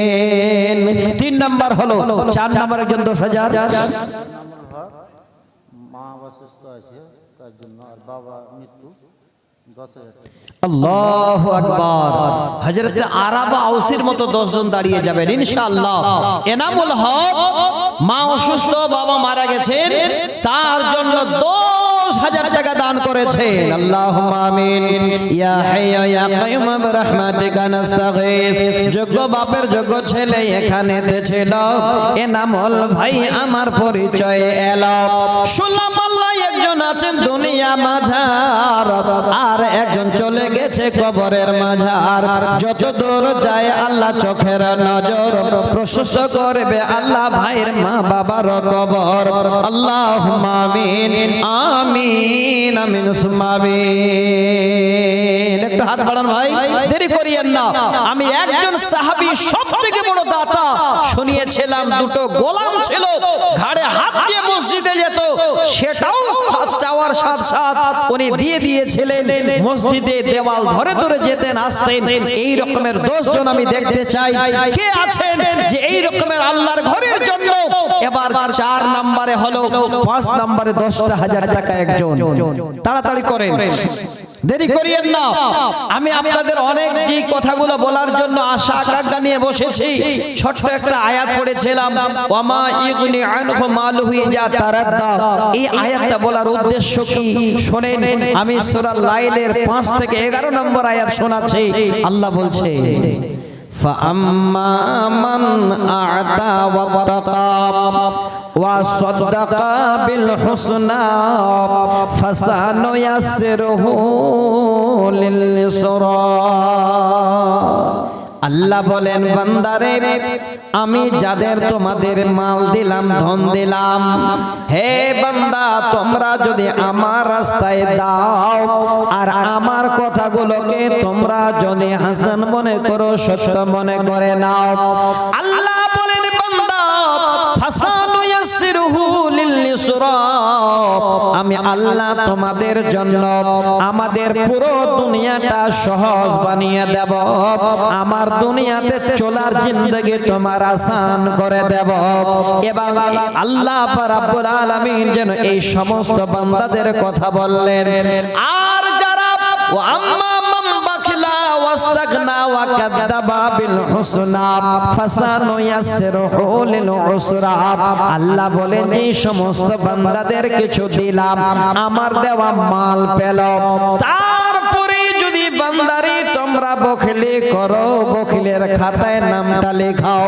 3 নাম্বার হলো, 4 নাম্বার একজন 10,000। মা অসুস্থ আছে তার জন্য, আর বাবা মৃত্যু আল্লাহু আকবার। হযরত আরাবা আউসির মতো 10 জন দাঁড়িয়ে যাবেন ইনশাআল্লাহ। এনামুল হক মা অসুস্থ, বাবা মারা গেছেন, তার জন্য 10,000 টাকা দান করেছেন। আল্লাহুম্মা আমিন। ইয়া হাইয়্যু ইয়া কাইয়্যুম বিরহমাতিকা নাস্তাগীস। যোগ্য বাপের যোগ্য ছেলে এখানেতে ছিল, এনামুল ভাই আমার পরিচয় এলো। শুনলাম আল্লাহ একজন আছেন দুনিয়া মাঝার, আর একজন চলে গেছে কবরের মাঝার। যত দূর যায় আল্লাহ চোখের নজর প্রশস্ত করবে আল্লাহ ভাইয়ের মা বাবার কবর। আল্লাহুম্মা আমিন আমিন আমিন সুম্মা আমিন। একটু হাত বাড়ান ভাই, দেরি করিয়েন না। আমি একজন সাহাবী সবথেকে বড় দাতা শুনিয়েছিলাম, দুটো গোলাম ছিল, ঘাড়ে হাত দিয়ে মসজিদে যেত, সেটাও চাওয়ার সাথে সাথে উনি দিয়ে দিয়েছিলেন। মসজিদে দেওয়াল ধরে ধরে যেতেন আসতেন। এই রকমের 10 জন আমি দেখতে চাই। কে আছেন যে এই রকমের আল্লাহর ঘরের জন্য? এবার 4 নম্বরে হলো, 5 নম্বরে 10,000 টাকা একজন। তাড়াতাড়ি করেন, দেরি করিয়েন না। আমি আপনাদের অনেক যে কথাগুলো বলার জন্য আশা আকাঙ্ক্ষা নিয়ে বসেছি। ছোট্ট একটা আয়াত পড়েছিলাম, ওয়ামা ইগনি আনহু মালুহু ইজা তারাদ্দা। এই আয়াতটা বলার উদ্দেশ্য কি শুনেন। আমি সূরা লাইলের 5 থেকে 11 নম্বর আয়াত শোনাচ্ছি। আল্লাহ বলছে, فأما من أعطى واتقى وصدق بالحسنى فسنيسره لليسرى। আল্লাহ বলেন, বান্দারে আমি যাদের তোমাদের মাল দিলাম, ধন দিলাম, হে বান্দা তোমরা যদি আমার রাস্তায় দাও আর আমার কথাগুলোকে তোমরা যদি হাসান মনে করো, সত্য মনে করে নাও, আল্লাহ বলেন বান্দা ফাসানুয়াসসিরুহু লিল-ইসরা। আমি আল্লাহ তোমাদের জন্য আমাদের পুরো দুনিয়াটা সহজ বানিয়ে দেব। আমার দুনিয়াতে চলার জিন্দেগি তোমার আসান করে দেব। এবং আল্লাহ রাব্বুল আলামিন যেন এই সমস্ত বান্দাদের কথা বললেন। আর যারা ওয়াম্মা মান বাখিলা ওয়াস্তাগনা ওয়া কাযাবা বিল হুসনা ফাসানুয়াসসিরুহু লিল উসরা। আল্লাহ বলেন যে সমস্ত বান্দাদের কিছু দিলাম, আমার দেওয়া মাল পেল, তারপরে যদি বান্দারে তোমরা বখিলি করো, বখিলের খাতায় নামটা লেখাও,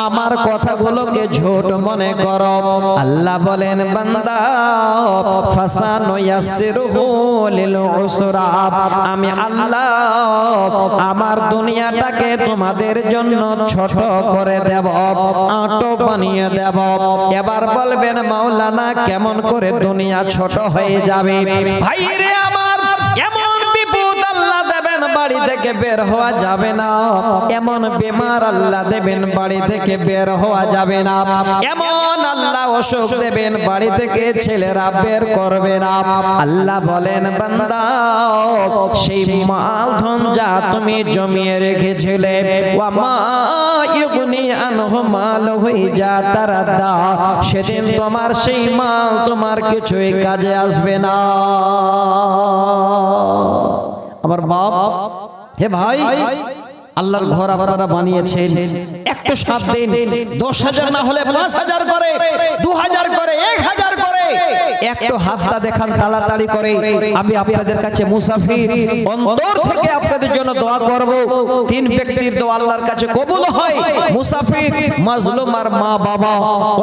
আমার কথাগুলোকে ঝুট মনে করো, আল্লাহ বলেন বান্দা ফাসানুয়াসসিরুহু লিল উসরা। আমি আল্লাহ আমার দুনিয়াটাকে তোমাদের জন্য ছোট করে দেব, আটো বানিয়ে দেব। এবার বলবেন মাওলানা কেমন করে দুনিয়া ছোট হয়ে যাবে? ভাইরে আমার, এমন বিপদ আল্লাহ দেবেন বাড়ি থেকে বের হওয়া যাবে না, এমন বেমার আল্লাহ দেবেন বাড়ি থেকে বের হওয়া যাবে না, এমন আল্লাহ অসুখ দেবেন বাড়ি থেকে ছেলেরা বের করবে না। আল্লাহ বলেন বান্দা সেই মাল ধন যা তুমি জমিয়ে রেখেছিলে, ওয়ামা ইগনি আনহু মালুহু ইজা তারাদ্দা, সেদিন তোমার সেই মাল তোমার কিছুই কাজে আসবে না। আমার বাপ, হে ভাই, আল্লাহর ঘর আপনারা বানিয়েছেন, একটু সাথ দিন। 10,000 না হলে 5,000 করে, 2,000 করে, 1,000 করে, একটু হাতটা দেখান তাড়াতাড়ি করে। আমি আপনাদের কাছে মুসাফির, অন্তর থেকে আপনাদের জন্য দোয়া করব। 3 ব্যক্তির দোয়া আল্লাহর কাছে কবুল হয়। মুসাফির, মাজলুম আর মা বাবা,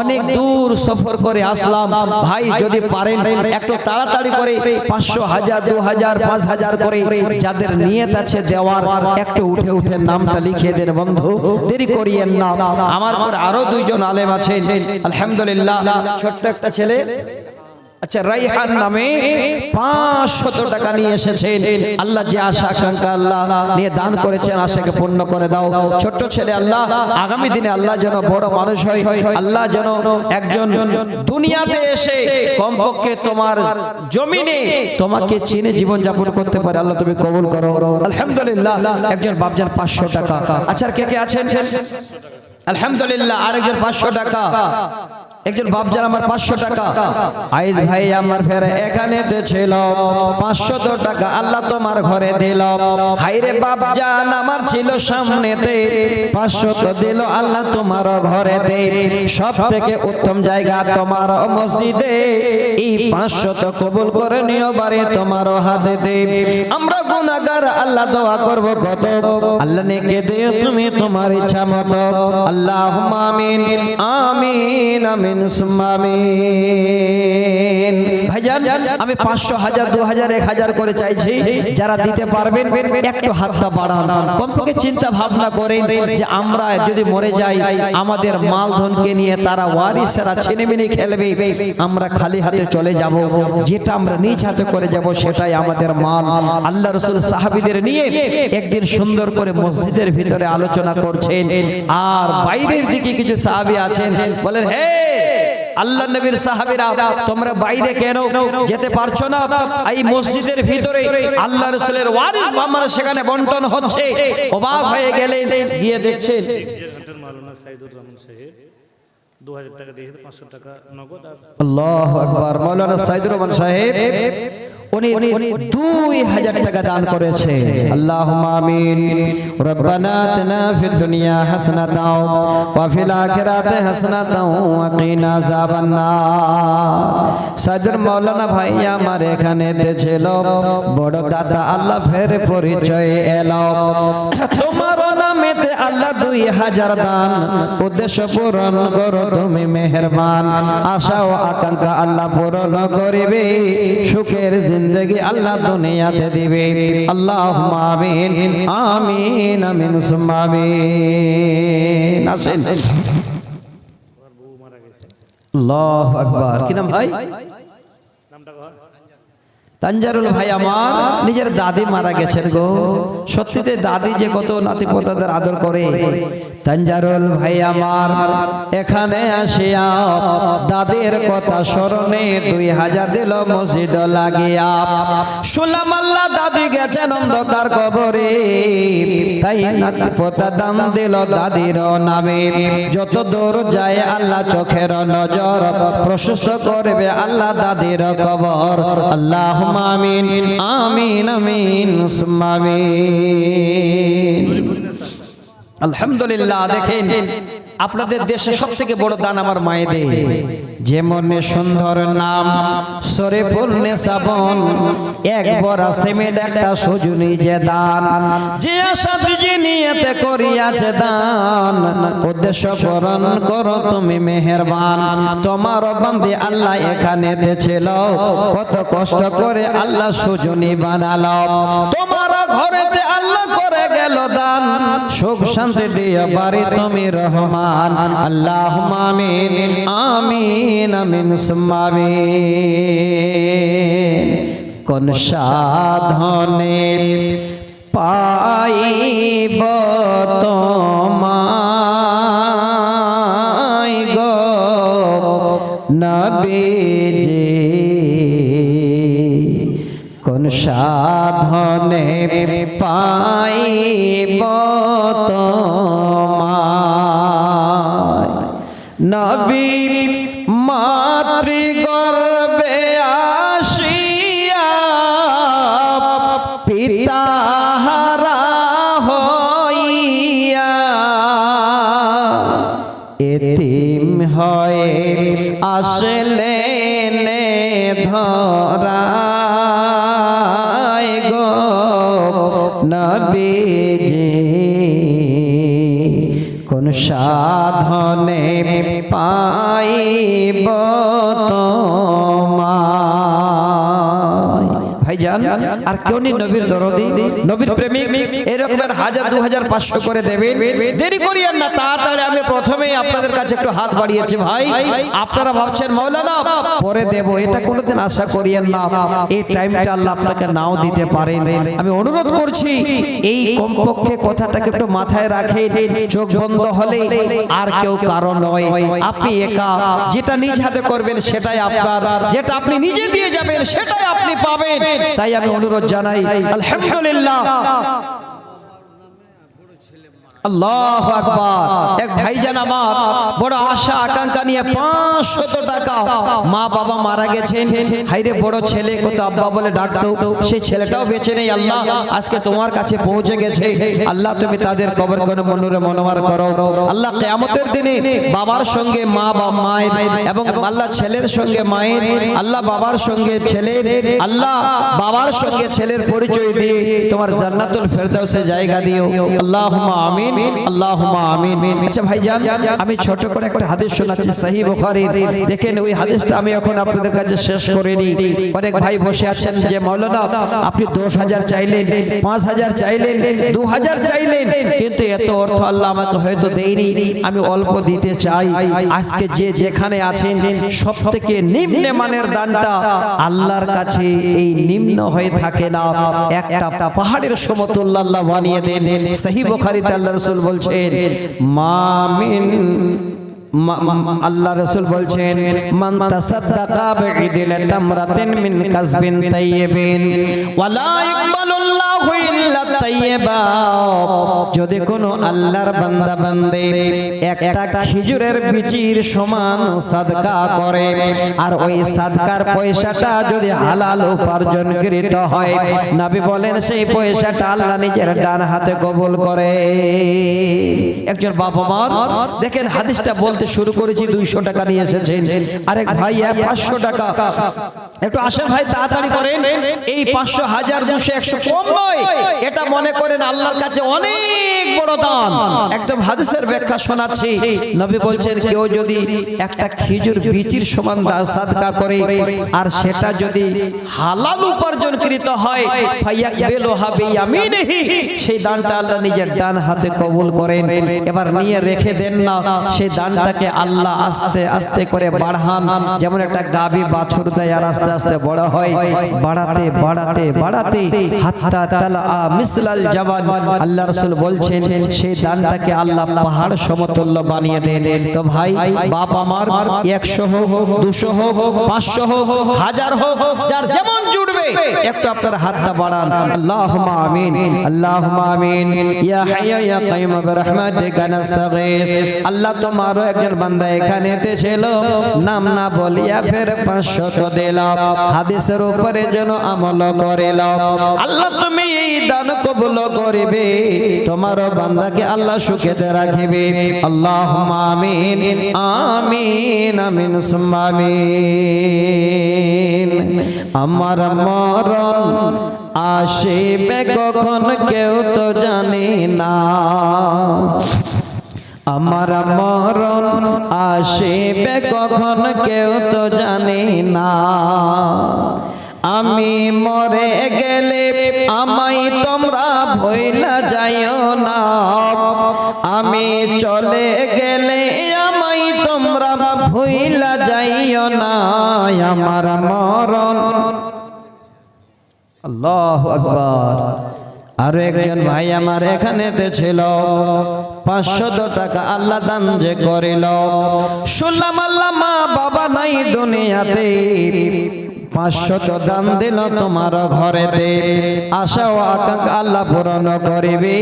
অনেক দূর সফর করে আসলাম, ভাই যদি পারেন একটু তাড়াতাড়ি করে 500, 1000, 2000, 5000 করে যাদের নিয়ত আছে দেওয়ার, একটু উঠে উঠে নামটা লিখে দেন বন্ধু, দেরি করিয়েন না। আমার পর আরো 2 জন আলেম আছেন আলহামদুলিল্লাহ। ছোট্ট একটা ছেলে, আচ্ছা রাইহান নামে 500 টাকা নিয়ে এসেছেন। আল্লাহ যে আশা আকাঙ্ক্ষা আল্লাহ নিয়ে দান করেছেন, আশাকে পূর্ণ করে দাও। ছোট্ট ছেলে, আল্লাহ আগামী দিনে আল্লাহ যেন বড় মানুষ হয়, আল্লাহ যেন একজন দুনিয়াতে এসে কমপক্ষে তোমার জমিনে তোমাকে চিনে জীবন যাপন করতে পারে, আল্লাহ তুমি কবুল করো আলহামদুলিল্লাহ। একজন বাপজান 500 টাকা। আচ্ছা কে কে আছেন? আলহামদুলিল্লাহ। আরেকজন 500 টাকা। একজন বাপজান আমার 500 টাকা, আইজ ভাই আমার ফের এখানে ছিল 500 টাকা আল্লাহ তোমার ঘরে দিল। হাইরে বাপজান আমার ছিল সামনেতে 500 তো দিল আল্লাহ তোমার ঘরেতে। সব থেকে উত্তম জায়গা তোমার মসজিদে, এই 500 তো কবুল করে নিও বারে তোমার হাতেতে। আমরা গুনাহগার আল্লাহ দোয়া করব কত, আল্লাহ নেকে দিও তুমি তোমার ইচ্ছা মতো। আল্লাহুম্মা আমিন আমিন আমিন সুম্মা আমিন। ভাইজান আমি 500 1000 2000 1000 করে চাইছি, যারা দিতে পারবেন একটু হাতটা বাড়ান। কমপক্ষে চিন্তা ভাবনা করেন যে আমরা যদি মরে যাই আমাদের মাল ধনকে নিয়ে তারা ওয়ারিসেরা ছিনিমিনি খেলবে, আমরা খালি হাতে চলে যাব। যেটা আমরা নিজ হাতে করে যাব সেটাই আমাদের মাল। আল্লাহ রাসূল সাহাবীদের নিয়ে একদিন সুন্দর করে মসজিদের ভিতরে আলোচনা করছেন, আর বাইরের দিকে কিছু সাহাবী আছেন, বলেন হে আল্লাহ নবীর সাহাবীরা তোমরা বাইরে কেন যেতে পারছো না? এই মসজিদের ভিতরে আল্লাহ রাসূলের ওয়ারিস আমরা সেখানে বন্টন হচ্ছে। অবাক হয়ে গেলেন, গিয়ে দেখছেন মাওলানা সাইদুর রহমান সাহেব 2000 টাকা দিয়ে 500 টাকা নগদ। আল্লাহু আকবার। মাওলানা সাইদুর রহমান সাহেব উনি 2000 টাকা দান করেছে। আল্লাহুম্মা আমিন। রব্বানা আতিনা ফিদ দুনিয়া হাসানাতাও ওয়া ফিল আখিরাতি হাসানাতাও ওয়া কিনা আযাবান্নার। সাইদুর মাওলানা ভাই আমার এখানে ছিল, বড় দাদা আল্লাহ ফের পরিচয় এলো। তোমার নামেতে আল্লাহ 2000 দান, উদ্দেশ্য পূরণ করো তুমি মেহেরবান। আশা ও আকাঙ্ক্ষা আল্লাহ পূরণ করিবে, সুখের জিন্দেগি আল্লাহ দুনিয়াতে দিবে। আল্লাহুম্মা আমিন আমিন আমিন সুম্মা আমিন। আসেন। আল্লাহু আকবার। কি নাম ভাই? তানজারুল ভাই আমার নিজের দাদি মারা গেছেন গো। সত্যিতে দাদি যে কত নাতি পোতাদের আদর করে। তানজারুল ভাই আমার এখানে আসিয়া দাদির কথা স্মরণে 2000 দিল মসজিদ লাগিয়া। শুনলাম আল্লাহ দাদি গেছেন অন্ধকার কবরে, তাই নাতি পোতা দান দিল দাদির নামে। যত দূর যায় আল্লাহ চোখের নজর প্রশস্ত করবে আল্লাহ দাদির কবর। আল্লাহ আমিন আমিন আমিন সুম্মা আমিন। আলহামদুলিল্লাহ। দেখেন আপনাদের দেশে সবথেকে বড় দান আমার মায়েদের। যেমন সুন্দর নাম শরীফুল নেসাবন, একবার সিমেন্ট একটা সুজুনি যে দান, যে আশা বিজি নিয়তে করিয়াছে দান, উদ্দেশ্য পূরণ করো তুমি মেহেরবান। তোমার বান্দি আল্লাহ এখানে ছিল, কত কষ্ট করে আল্লাহ সুজুনি বানালো। তোমার ঘরেতে আল্লাহ করে গেল দান, সুখ শান্তি দিয়ে বাড়ি তুমি রহমান। আল্লাহুম্মা আমিন আমিন আমিন সুম্মা আমিন। কোন সাধনে পাইব তোমায় গো নবীজি, কোন সাধনে পাইব তোমায় নবী মাতৃগর্ভে আসিয়া পিতাহারা হইয়া এতিম হয়ে আসলেন ধরায় গো নবীজি, কোন সাধনে পাইব তোমায়। ভাইজান আর কেউ নেই নবীর দরদি, নবীর প্রেমিক, এরকমের 1000 2000 500 করে দেবেন। দেরি করিয়েন না, তাড়াতাড়ি। আমি প্রথমেই আপনাদের কাছে একটু হাত বাড়িয়েছি ভাই। আপনারা ভাবছেন মাওলানা পরে দেব, এটা কোনোদিন আশা করিয়েন না। এই টাইমটা আল্লাহ আপনাকে নাও দিতে পারেন। আমি অনুরোধ করছি এই কমপক্ষে কথাটাকে একটু মাথায় রাখেন। চোখ বন্ধ হলে আর কেউ কারণ নয়, আপনি একা। যেটা নিজ হাতে করবেন সেটাই আপনার, যেটা আপনি নিজে দিয়ে যাবেন সেটাই আপনি পাবেন। তাই আমি অনুরোধ জানাই। আলহামদুলিল্লাহ আল্লাহু আকবার। এক ভাইজান আমার বড় আশা আকাঙ্ক্ষা নিয়ে 500 টাকা, মা বাবা মারা গেছেন, হাইরে বড় ছেলে কত আব্বা বলে ডাকতো, সেই ছেলেটাও বেঁচে নেই। আল্লাহ আজকে তোমার কাছে পৌঁছে গেছে। আল্লাহ তুমি তাদের কবর করে মনুরে মনোয়ার করো। আল্লাহ কিয়ামতের দিনে বাবার সঙ্গে মা বা মায়ের এবং আল্লাহ ছেলের সঙ্গে মায়ের, আল্লাহ বাবার সঙ্গে ছেলের, আল্লাহ বাবার সঙ্গে ছেলের পরিচয় দিয়ে তোমার জান্নাতুল ফেরদাউসে জায়গা দিও। আল্লাহুম্মা আমিন, আল্লাহুম্মা আমিন। আচ্ছা ভাইজান, আমি ছোট করে একটা হাদিস শোনাচ্ছি সহিহ বুখারীর। দেখেন ওই হাদিসটা আমি এখন আপনাদের কাছে শেষ করে নিই। অনেক ভাই বসে আছেন যে মাওলানা আপনি 10,000 চাইলেন, 5,000 চাইলেন, 2,000 চাইলেন, কিন্তু এত অর্থ আল্লাহ আমাকে হয়তো দেয়নি, আমি অল্প দিতে চাই। আজকে যে যেখানে আছেন সবথেকে নিম্ন মানের দানটা আল্লাহর কাছে এই নিম্ন হয়ে থাকে না, একটা পাহাড়ের সমতুল্য আল্লাহ বানিয়ে দেন। সহিহ বুখারীতে আল্লাহ রাসূল বলছেন মামিন, আল্লাহ রাসূল বলছেন মান তাসাদদাকা বিদিল তামরাতিন মিন কাসবিন তাইয়িবিন ওয়ালা ইকবালুল্লাহু ইল্লা তাইয়্যিবা। যদি কোনো আল্লাহর বান্দা বান্দে একটা খেজুরের বিচির সমান সাদকা করে, আর ওই সাদকার পয়সাটা যদি হালাল উপার্জনকৃত হয়, নবী বলেন সেই পয়সাটা আল্লাহ নিজের ডান হাতে কবুল করে। একজন বাবা মার দেখেন হাদিসটা বলতে শুরু করেছি, 200 টাকা নিয়ে এসেছেন। আরেক ভাই 500 টাকা, একটু আসেন ভাই তাড়াতাড়ি করেন। এই 500, 1000, 200, 100 কম নয়, এটা মনে করেন আল্লাহর কাছে অনেক বড় দান। একদম হাদিসের ব্যাখ্যা শোনাচ্ছি। নবী বলছেন কেউ যদি একটা খেজুর বিচির সমান সাদকা করে, আর সেটা যদি হালাল উপার্জনকৃত হয়, ফায়াকবিলুহা বিয়ামিনিহি, সেই দানটা আল্লাহ নিজের ডান হাতে কবুল করেন। এবার নিয়ে রেখে দেন না, সেই দানটাকে আল্লাহ আস্তে আস্তে করে বাড়ান। যেমন একটা গাভী বাছুর দেয় আর আস্তে আস্তে বড় হয়, বাড়াতে বাড়াতে বাড়াতে হাত্তা তালা মিসলাল জাবাল, আল্লাহ রাসূল বলছেন সেই দানটাকে আল্লাহ পাহাড় সমতুল্য বানিয়ে দেন। তো ভাই বাপ আমার 100 হোক, 200 হোক, 500 হোক, 1000 হোক, যার যেমন জুড়বে একটু আপনার হাতটা বাড়ান। আল্লাহুম্মা আমিন, আল্লাহুম্মা আমিন। ইয়া হাইয়্যু ইয়া কাইয়্যুম বিরহমাতিকা নাস্তাগীস। আল্লাহ তোমারও একজন বান্দা এখানে ছিল, নাম না বলিয়া ফের 500 তো দিল, হাদিসের উপরে যেন আমল করিল। আল্লাহ তুমি এই দান কবুল করিবে, তোমারও বান্দাকে আল্লাহ সুখেতে রাখিবে। আল্লাহুম্মা আমিন, আমিন, আমিন সুম্মা আমিন। আমার মরণ আসিবে কখন কেউ তো জানি না, আমার মরণ আসিবে কখন কেউ তো জানি না। আমি মরে গেলে আমায় তোমরা ভুইলা যাইও না, আমি চলে গেলে আমায় তোমরা ভুইলা যাইও না। আমার মরণ, আল্লাহু আকবার। আরো একজন ভাই আমার এখানেতে ছিল, 500 টাকা আল্লাহ দান যে করিল। শুনলাম আল্লাহ মা বাবা নাই দুনিয়াতে, 500 দান দিল তোমার ঘরেতে। আশা ও আকাঙ্ক্ষা আল্লাহ পূরণ করিবে,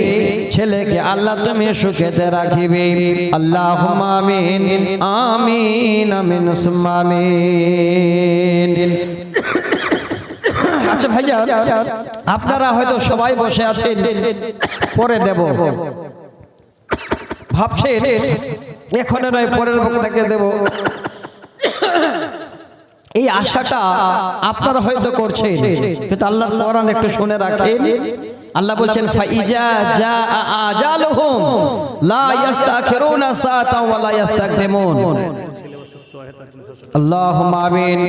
ছেলেকে আল্লাহ তুমি সুখেতে রাখিবে। আল্লাহুম্মা আমিন, আমিন, আমিন সুম্মা আমিন। আচ্ছা ভাইয়া, আপনারা হয়তো সবাই বসে আছেন, পরে দেব ভাবছেন, এখন নয় পরের বক্তাকে দেব, এই আশাটা আপনারা হয়তো করছেন, কিন্তু আল্লাহর কোরআন একটু শুনে রাখেন। আল্লাহ বলছেন ফাইজা জা আজালুহুম লা ইস্তাখিরুনা সাআতান ওয়া লা ইস্তাকদিমুন। اللهم آمين.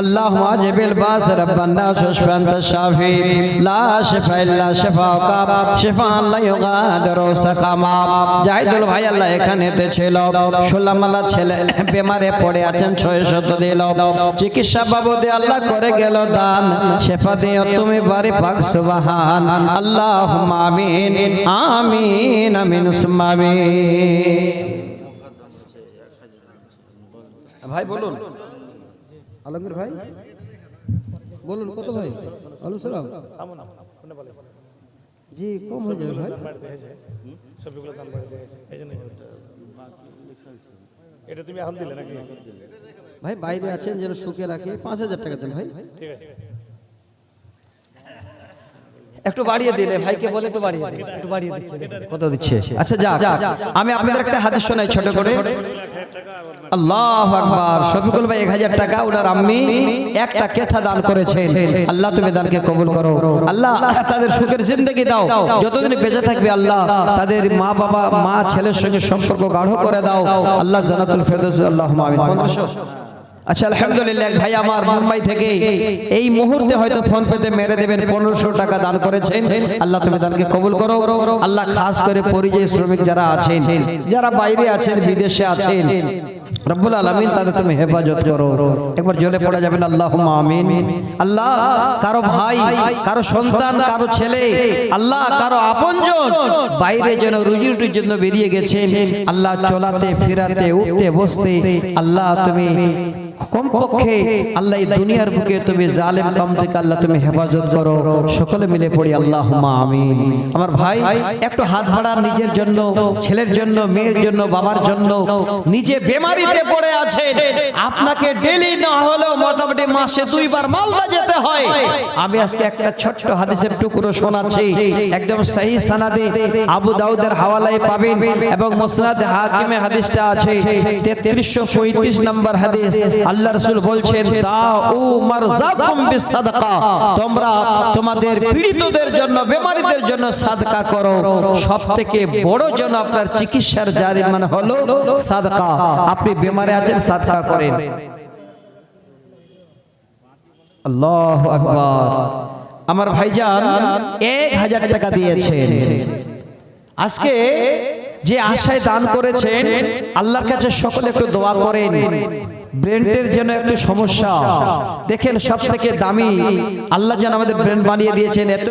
اللهم اجب الباس رب الناس واشف انت الشافي لا شفاء الا شفاءك شفاء لا يغادر سقما. জাহিদুল ভাই আল্লাহ এখানেতে ছিল, সুলামালা ছেলে বেমারে পড়ে আছেন, 600 দিল, চিকিৎসা বাবদে আল্লাহ করে গেল দান, শেফা দিও তুমি বাড়ি পাক সুবহান। আল্লাহুম্মা আমিন, আমিন, আমিন সুম্মা আমিন। ভাই বলুন, আলমগীর ভাই বলুন, কত ভাই? আলাইকুম সালাম। জি কম হয়ে যাবে ভাই। বাড়িতে হয়েছে সবগুলো দাম বাড়িতে গেছে এই জন্য এটা তুমি এখন দিলে নাকি? ভাই বাইরে আছেন যেন শুকে রাখে 5000 টাকা দেন ভাই। ঠিক আছে একটু বাড়িয়ে দিলে ভাইকে বলে একটু বাড়িয়ে দিন, একটু বাড়িয়ে দিচ্ছে কত দিচ্ছে। আচ্ছা যাক আমি আপনাদের একটা হাদিস শোনাই ছোট করে। আল্লাহু আকবার। শফিকুল ভাই 1000 টাকা ওনার আম্মি একটা কেথা দান করেছেন। আল্লাহ তুমি দানকে কবুল করো। আল্লাহ তাদের সুখের জিন্দেগি দাও, যতদিন বেঁচে থাকবে আল্লাহ তাদের মা বাবা মা ছেলের সঙ্গে সম্পর্ক গাঢ় করে দাও আল্লাহ, জান্নাতুল ফেরদৌস আল্লাহুম্মা আমিন। আচ্ছা আলহামদুলিল্লাহ, এক ভাই আমার মুম্বাই থেকে এই মুহূর্তে হয়তো ফোন পেতে মেরে দেবেন 1500 টাকা দান করেছেন। আল্লাহ তুমি দানকে কবুল করো। আল্লাহ খাস করে পরিযায়ী শ্রমিক যারা আছেন, যারা বাইরে আছেন, বিদেশে আছেন, রব্বুল আলামিন তাদের তুমি হেফাজত করো। একবার জ্বলে পড়া যাবেন আল্লাহুম্মা আমিন। আল্লাহ কারো ভাই, কারো সন্তান, কারো ছেলে, আল্লাহ কারো আপনজন বাইরে যেন রুজি রুটির জন্য বেরিয়ে গেছেন, আল্লাহ চলাতে ফেরাতে উঠতে বসতে আল্লাহ তুমি কমপক্ষে আল্লাহ এই দুনিয়ার বুকে তুমি জালেম কাম থেকে আল্লাহ তুমি হেফাজত করো। সকলে মিলে পড়ি আল্লাহুম্মা আমিন। আমার ভাই একটু হাত বাড়ান নিজের জন্য, ছেলের জন্য, মেয়ের জন্য, বাবার জন্য। নিজে বেমারিতে পড়ে আছেন, আপনাকে ডেলি না হলেও মোটামুটি মাসে 2 বার মালদা যেতে হয়। আমি আজকে একটা ছোট্ট হাদিসের টুকরো শোনাচ্ছি, একদম সহি সনদে আবু দাউদের হাওয়ালায় পাবেন এবং মুসনাদ হাকিমে হাদিসটা আছে 3335 নম্বর হাদিস। আল্লাহ রাসূল বলছেন দাউ মারযাকুম বিসাদাকা, তোমরা তোমাদের পীড়িতদের জন্য, বেমারিদের জন্য সাদকা করো। সবথেকে বড় যেন আপনার চিকিৎসার জারি মানে হলো সাদকা। আপনি বেমারে আছেন, সাদকা করেন। আল্লাহু আকবার। আমার ভাইজান 1000 টাকা দিয়েছেন। আজকে যে আশায় দান করেছেন আল্লাহর কাছে সকলে একটু দোয়া করেন। ব্রেনের যেন একটু সমস্যা, দেখেন সব থেকে দামি আল্লাহ যেন আমাদের ব্রেন বানিয়ে দিয়েছেন। এত